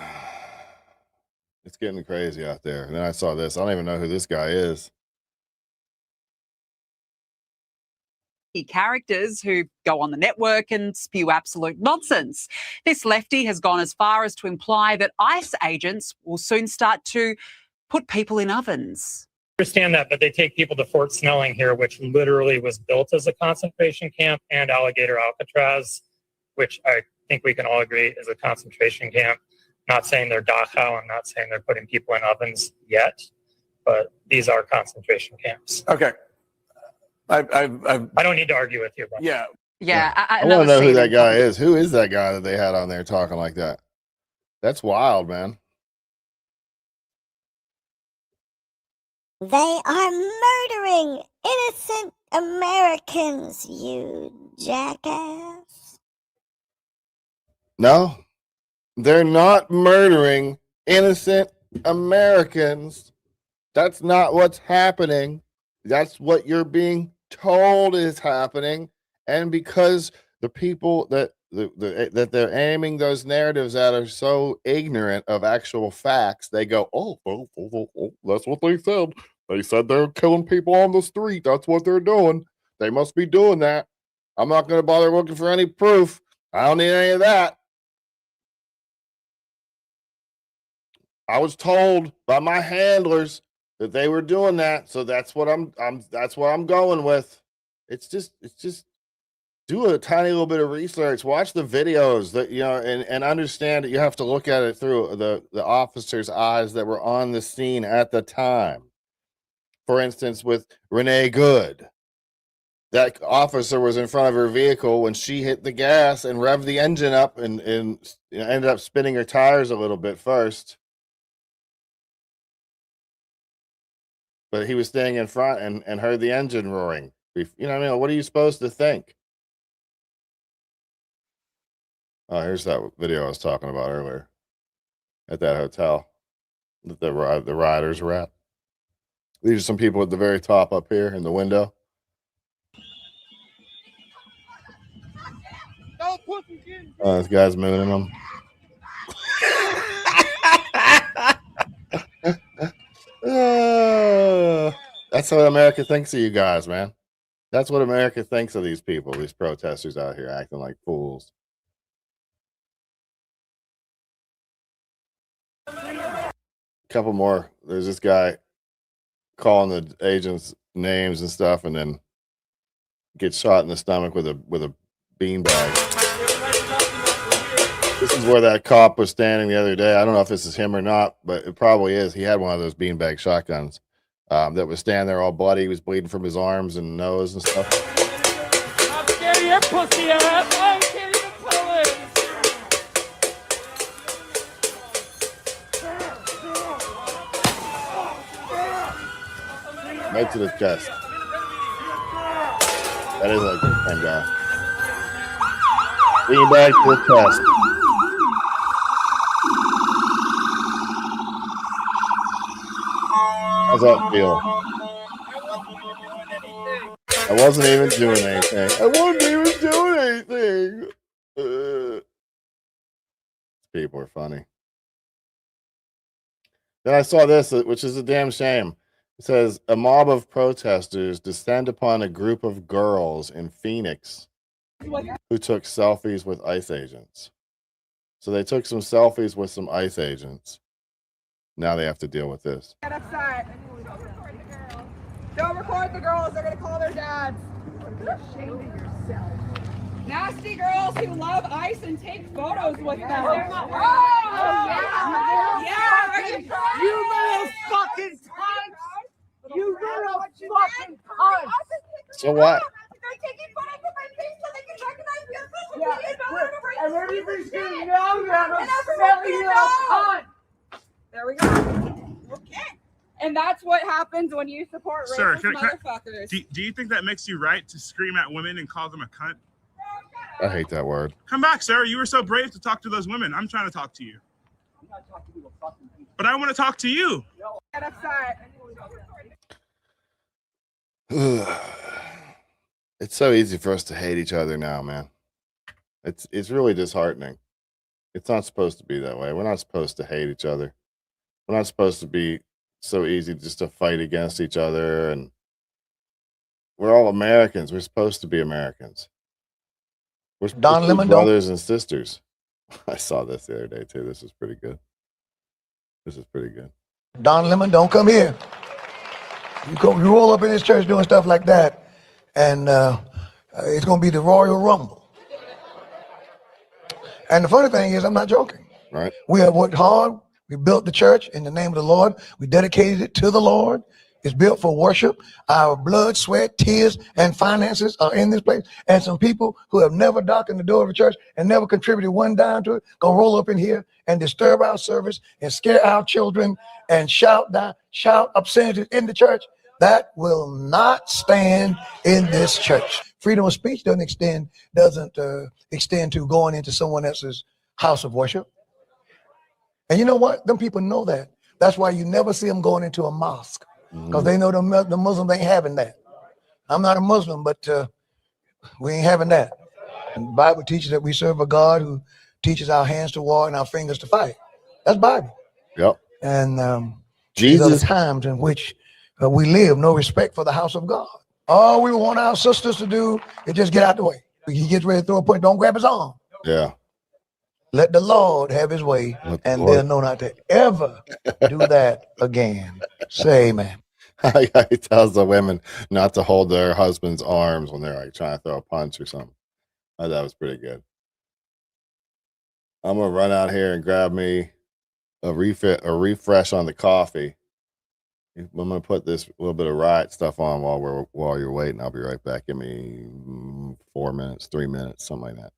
it's getting crazy out there. And then I saw this. I don't even know who this guy is. Characters who go on the network and spew absolute nonsense. This lefty has gone as far as to imply that ICE agents will soon start to put people in ovens. Understand that, but they take people to Fort Snelling here, which literally was built as a concentration camp, and Alligator Alcatraz, which I think we can all agree is a concentration camp. Not saying they're Dachau. I'm not saying they're putting people in ovens yet, but these are concentration camps. Okay. I don't need to argue with you. But Yeah. I want to know who that guy is. Who is that guy that they had on there talking like that? That's wild, man. They are murdering innocent Americans, you jackass. No, they're not murdering innocent Americans. That's not what's happening. That's what you're being told is happening. And because the people that that they're aiming those narratives at are so ignorant of actual facts, they go, oh, that's what they said. They said they're killing people on the street. That's what they're doing. They must be doing that. I'm not going to bother looking for any proof. I don't need any of that. I was told by my handlers that they were doing that, so that's what I'm going with. It's just do a tiny little bit of research, watch the videos that and understand that you have to look at it through the officer's eyes that were on the scene at the time. For instance, with Renee Good, that officer was in front of her vehicle when she hit the gas and revved the engine up and ended up spinning her tires a little bit first. But he was staying in front and heard the engine roaring. You know what I mean? What are you supposed to think? Oh, here's that video I was talking about earlier at that hotel that the riders were at. These are some people at the very top up here in the window. This guy's mooning them. That's what America thinks of you guys, man. That's what America thinks of these people, these protesters out here acting like fools. Couple more. There's this guy calling the agents names and stuff, and then gets shot in the stomach with a beanbag. This is where that cop was standing the other day. I don't know if this is him or not, but it probably is. He had one of those beanbag shotguns that was standing there all bloody. He was bleeding from his arms and nose and stuff. I'm scared of your pussy ass. I'm scared of the police. Right to the chest. That is like the same guy. Beanbag to the chest. How's that feel? I wasn't even doing anything. I wasn't even doing anything. People are funny. Then I saw this, which is a damn shame. It says a mob of protesters descend upon a group of girls in Phoenix who took selfies with ICE agents. So they took some selfies with some ICE agents. Now they have to deal with this. Get upset. Don't record the girls. They're going to call their dads. You're ashamed of yourself. Nasty girls who love ICE and take photos with them. Oh, yeah. You little fucking cunt! You little fucking cunt! So what? They're taking photos of my face so they can recognize me on social media. And everybody's gonna know you're a silly little cunt! There we go. Okay. And that's what happens when you support racist motherfuckers. Do you think that makes you right to scream at women and call them a cunt? I hate that word. Come back, sir. You were so brave to talk to those women. I'm trying to talk to you. I'm not talking to a fucking people. But I want to talk to you. Get upset. It's so easy for us to hate each other now, man. It's really disheartening. It's not supposed to be that way. We're not supposed to hate each other. We're not supposed to be so easy just to fight against each other. And we're all Americans. We're supposed to be Americans. We're supposed to be brothers and sisters. I saw this the other day too. This is pretty good. This is pretty good. Don Lemon, don't come here. You roll up in this church doing stuff like that, and it's going to be the Royal Rumble. And the funny thing is, I'm not joking. Right. We have worked hard. We built the church in the name of the Lord. We dedicated it to the Lord. It's built for worship. Our blood, sweat, tears, and finances are in this place. And some people who have never darkened the door of a church and never contributed one dime to it, gonna roll up in here and disturb our service and scare our children and shout obscenities in the church. That will not stand in this church. Freedom of speech doesn't extend to going into someone else's house of worship. And you know what? Them people know that. That's why you never see them going into a mosque, because they know the Muslims ain't having that. I'm not a Muslim, but we ain't having that. And the Bible teaches that we serve a God who teaches our hands to war and our fingers to fight. That's Bible. Yep. And Jesus. these are the times in which we live, no respect for the house of God. All we want our sisters to do is just get out the way. He gets ready to throw a punch, don't grab his arm. Yeah. Let the Lord have his way, and they'll know not to ever do that again. Say amen. He tells the women not to hold their husband's arms when they're like trying to throw a punch or something. Oh, that was pretty good. I'm gonna run out here and grab me a refresh on the coffee. I'm gonna put this little bit of riot stuff on while you're waiting. I'll be right back. Give me 4 minutes, 3 minutes, something like that.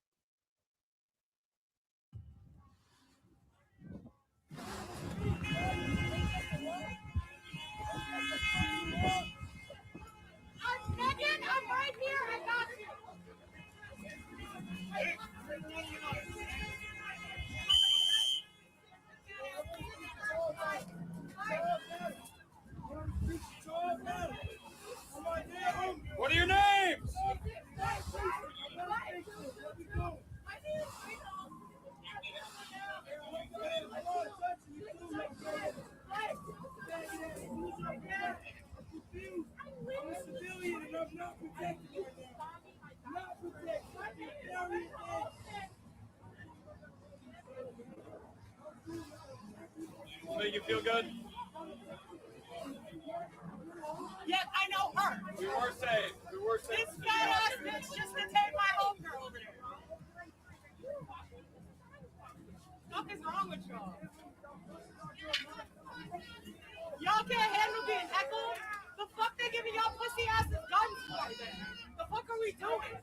What are your names? Make you feel good? Yet I know her. We were safe. We were safe. This fat ass bitch just detained my homegirl over there. What is wrong with y'all? Y'all can't handle being heckled? The fuck they giving y'all pussy asses guns for then? The fuck are we doing?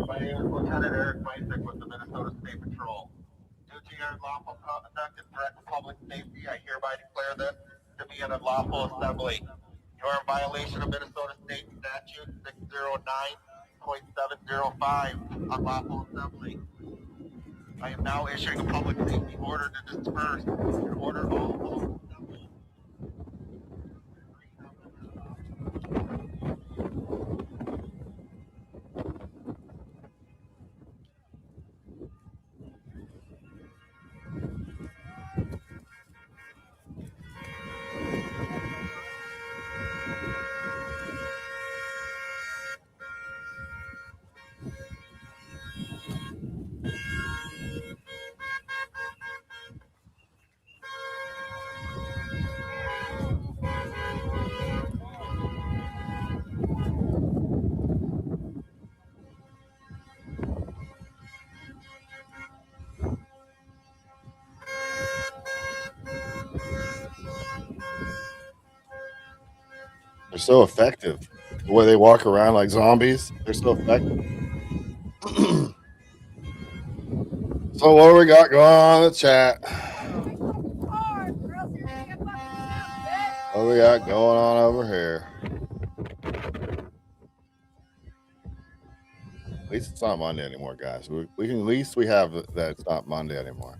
My name is Lieutenant Eric Basic with the Minnesota State Patrol. Due to your unlawful conduct and threat to public safety, I hereby declare this to be an unlawful assembly. You are in violation of Minnesota State Statute 609.705, unlawful assembly. I am now issuing a public safety order to disperse and order all lawful assemblies. They're so effective. The way they walk around like zombies, they're so effective. So what do we got going on in the chat? What do we got going on over here? At least it's not Monday anymore, guys. We can at least we have that it's not Monday anymore.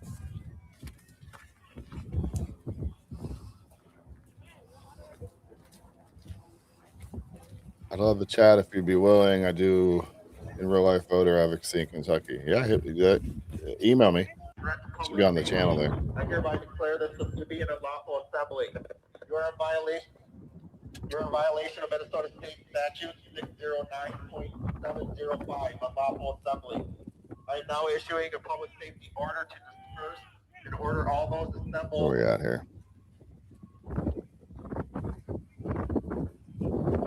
I'd love the chat if you'd be willing. I do in real life voter advocacy in Kentucky. Yeah, email me. Should be on the channel there. I hereby declare this to be an unlawful assembly. You are in violation. You're in violation of Minnesota State Statute 609.705, unlawful assembly. I am now issuing a public safety order to disperse and order all those assembled. Where we at here?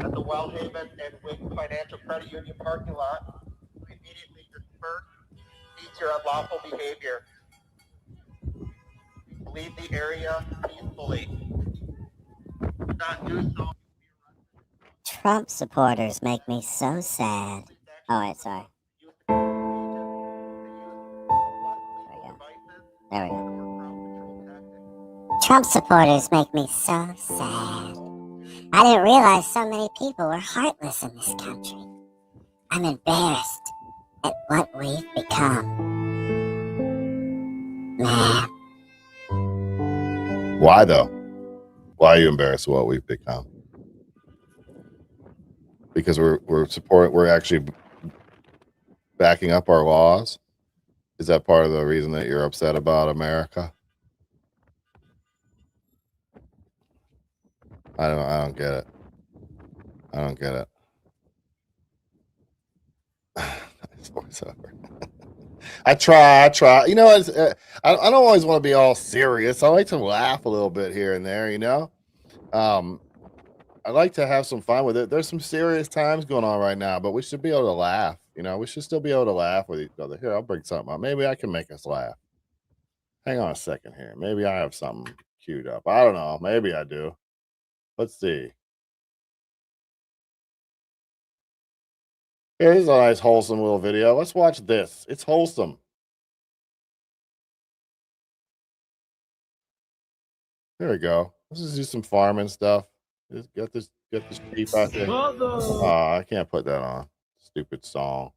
At the Wellhaven and Wing Financial Credit Union parking lot, immediately disperse, cease your unlawful behavior. Leave the area peacefully. Do not do so. Trump supporters make me so sad. Oh, wait, sorry. There we go. Trump supporters make me so sad. I didn't realize so many people were heartless in this country. I'm embarrassed at what we've become. Man. Why though? Why are you embarrassed of what we've become? Because we're actually backing up our laws. Is that part of the reason that you're upset about America? I don't get it. I don't get it. I try. You know, I don't always want to be all serious. I like to laugh a little bit here and there, you know? I like to have some fun with it. There's some serious times going on right now, but we should be able to laugh. You know, we should still be able to laugh with each other. Here, I'll bring something up. Maybe I can make us laugh. Hang on a second here. Maybe I have something queued up. I don't know. Maybe I do. Let's see. Here's a nice wholesome little video. Let's watch this. It's wholesome. There we go. Let's just do some farming stuff. Just get this sheep out there. Oh, I can't put that on. Stupid song.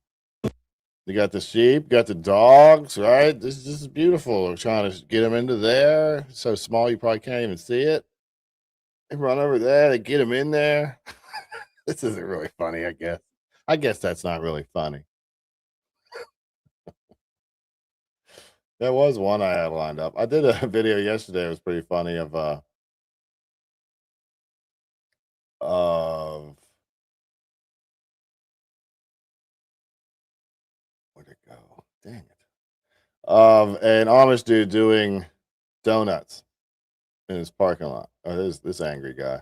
You got the sheep, got the dogs, right? This is beautiful. We're trying to get them into there. It's so small you probably can't even see it. They run over there, they get them in there. This isn't really funny, I guess. I guess that's not really funny. There was one I had lined up. I did a video yesterday. It was pretty funny of where'd it go? Dang it. Of an Amish dude doing donuts in his parking lot. Oh, this angry guy.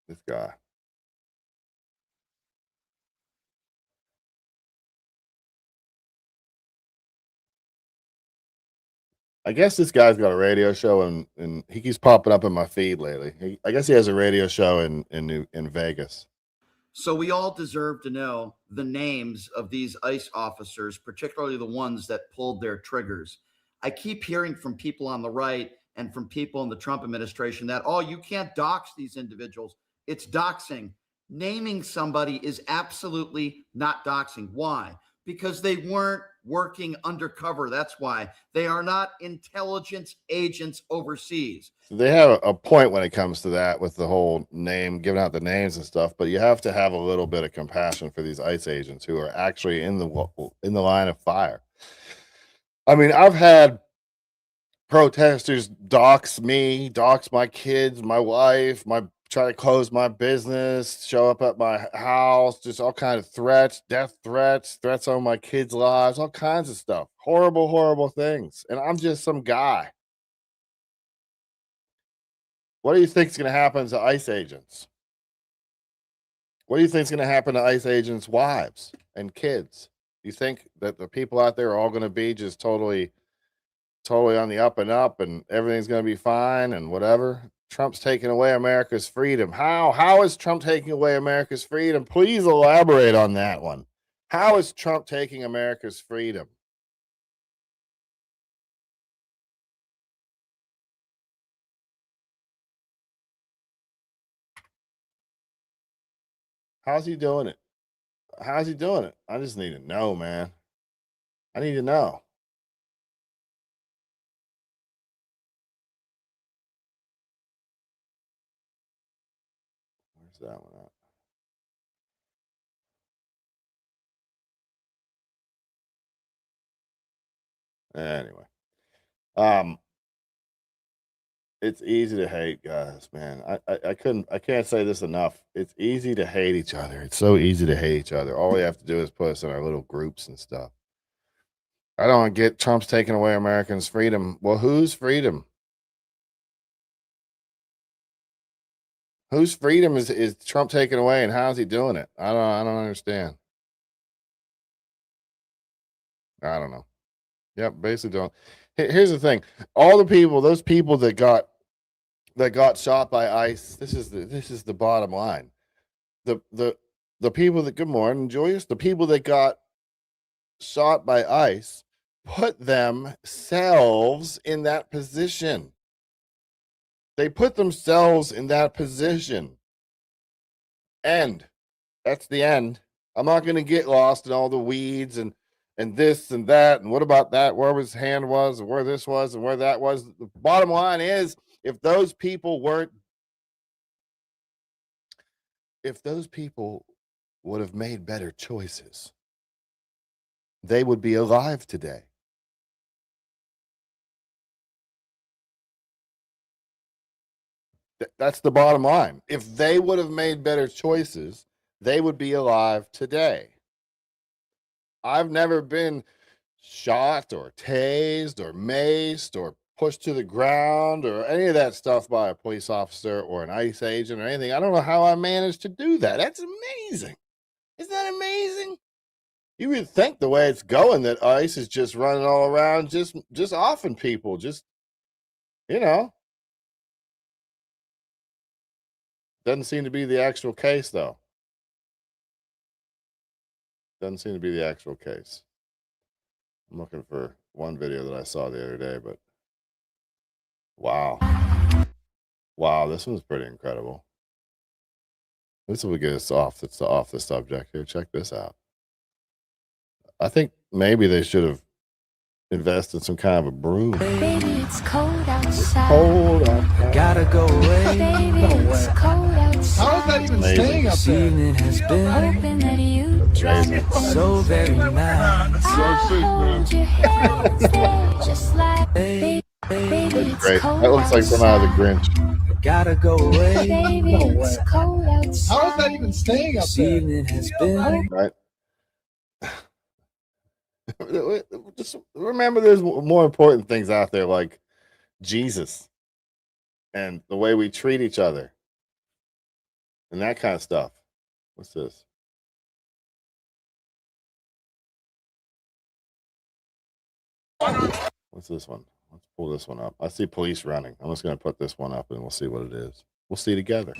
This guy. I guess this guy's got a radio show and he keeps popping up in my feed lately. I guess he has a radio show in Vegas. So we all deserve to know the names of these ICE officers, particularly the ones that pulled their triggers. I keep hearing from people on the right and from people in the Trump administration that, oh, you can't dox these individuals. It's doxing. Naming somebody is absolutely not doxing. Why? Because they weren't working undercover. That's why. They are not intelligence agents overseas. They have a point when it comes to that with the whole name, giving out the names and stuff, but you have to have a little bit of compassion for these ICE agents who are actually in the line of fire. I mean, I've had protesters dox me, dox my kids, my wife, try to close my business, show up at my house, just all kind of threats, death threats, threats on my kids' lives, all kinds of stuff. Horrible, horrible things. And I'm just some guy. What do you think is going to happen to ICE agents? What do you think is going to happen to ICE agents' wives and kids? You think that the people out there are all going to be just totally on the up and up and everything's going to be fine and whatever? Trump's taking away America's freedom. How is Trump taking away America's freedom? Please elaborate on that one. How is Trump taking America's freedom? How's he doing it? How's he doing it? I just need to know, man. I need to know. Where's that one at? Anyway, it's easy to hate, guys, man. I can't say this enough. It's easy to hate each other. It's so easy to hate each other. All we have to do is put us in our little groups and stuff. I don't get Trump's taking away Americans' freedom. Well, whose freedom? Whose freedom is Trump taking away, and how's he doing it? I don't understand. I don't know. Yep, basically don't. Here's the thing: all the people, those people that got shot by ICE. This is the bottom line. The people that, good morning, Joyous. The people that got shot by ICE put themselves in that position. They put themselves in that position. End. That's the end. I'm not going to get lost in all the weeds and this and that and what about that, where his hand was and where this was and where that was. The bottom line is, if those people would have made better choices, they would be alive today. That's the bottom line. If they would have made better choices, they would be alive today. I've never been shot or tased or maced or pushed to the ground or any of that stuff by a police officer or an ICE agent or anything. I don't know how I managed to do that. That's amazing. Isn't that amazing? You would think the way it's going that ICE is just running all around, just offing people, just, doesn't seem to be the actual case, though. Doesn't seem to be the actual case. I'm looking for one video that I saw the other day, but wow. Wow, this one's pretty incredible. This will get us off the subject here. Check this out. I think maybe they should have invested in some kind of a broom. Baby, it's cold outside. Cold outside. Gotta go away. Baby, it's cold outside. How is that even staying up This there? evening has been Hoping that you so very nice. Hold your hands there, just like baby, it's Great. cold That looks like some out of the Grinch. Gotta go away. Baby, it's cold outside. How is that even staying up This there? evening has been. Right. Just remember there's more important things out there like Jesus and the way we treat each other and that kind of stuff. What's this? What's this one? Let's pull this one up. I see police running. I'm just going to put this one up and we'll see what it is. We'll see together.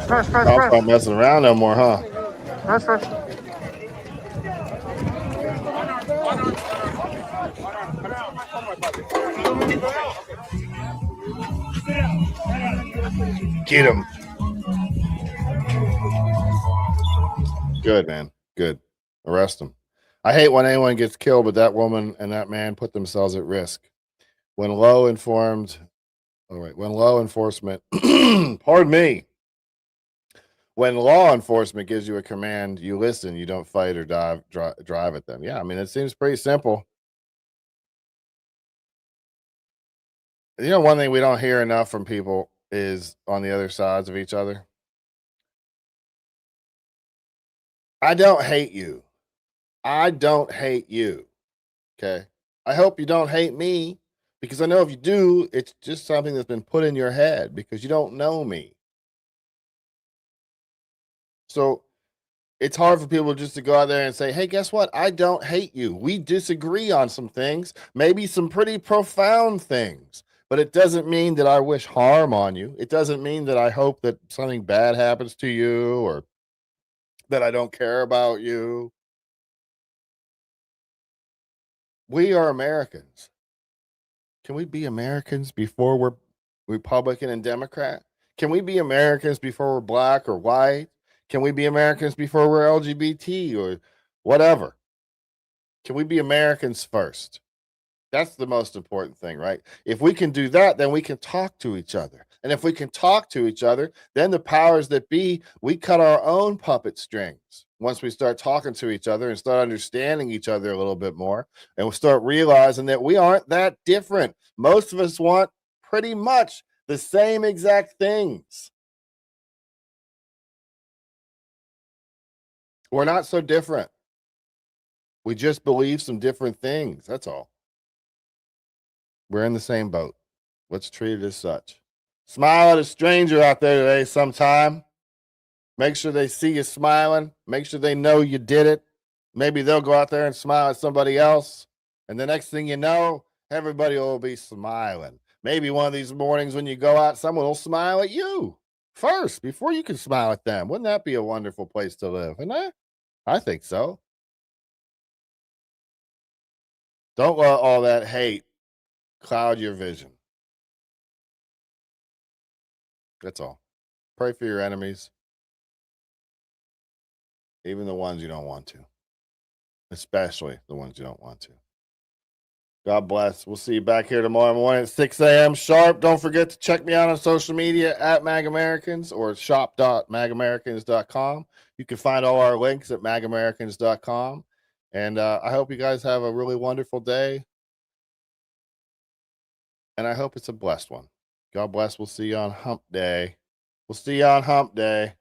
First, Cops aren't messing around no more, huh? First. Get him. Good, man. Good. Arrest him. I hate when anyone gets killed, but that woman and that man put themselves at risk. When law enforcement, pardon me. When law enforcement gives you a command, you listen, you don't fight or drive at them. Yeah, I mean, it seems pretty simple. You know, one thing we don't hear enough from people is on the other sides of each other. I don't hate you. I don't hate you. Okay. I hope you don't hate me because I know if you do, it's just something that's been put in your head because you don't know me. So it's hard for people just to go out there and say, hey, guess what? I don't hate you. We disagree on some things, maybe some pretty profound things, but it doesn't mean that I wish harm on you. It doesn't mean that I hope that something bad happens to you or that I don't care about you. We are Americans. Can we be Americans before we're Republican and Democrat? Can we be Americans before we're black or white? Can we be Americans before we're LGBT or whatever? Can we be Americans first? That's the most important thing, right? If we can do that, then we can talk to each other. And if we can talk to each other, then the powers that be, we cut our own puppet strings. Once we start talking to each other and start understanding each other a little bit more, and we start realizing that we aren't that different. Most of us want pretty much the same exact things. We're not so different. We just believe some different things. That's all. We're in the same boat. Let's treat it as such. Smile at a stranger out there today sometime. Make sure they see you smiling. Make sure they know you did it. Maybe they'll go out there and smile at somebody else. And the next thing you know, everybody will be smiling. Maybe one of these mornings when you go out, someone will smile at you first before you can smile at them. Wouldn't that be a wonderful place to live? Isn't it? I think so. Don't let all that hate cloud your vision. That's all. Pray for your enemies, even the ones you don't want to, especially the ones you don't want to. God bless. We'll see you back here tomorrow morning at 6 a.m. sharp. Don't forget to check me out on social media at MagAmericans or shop.magamericans.com. You can find all our links at magamericans.com. And I hope you guys have a really wonderful day. And I hope it's a blessed one. God bless. We'll see you on Hump Day. We'll see you on Hump Day.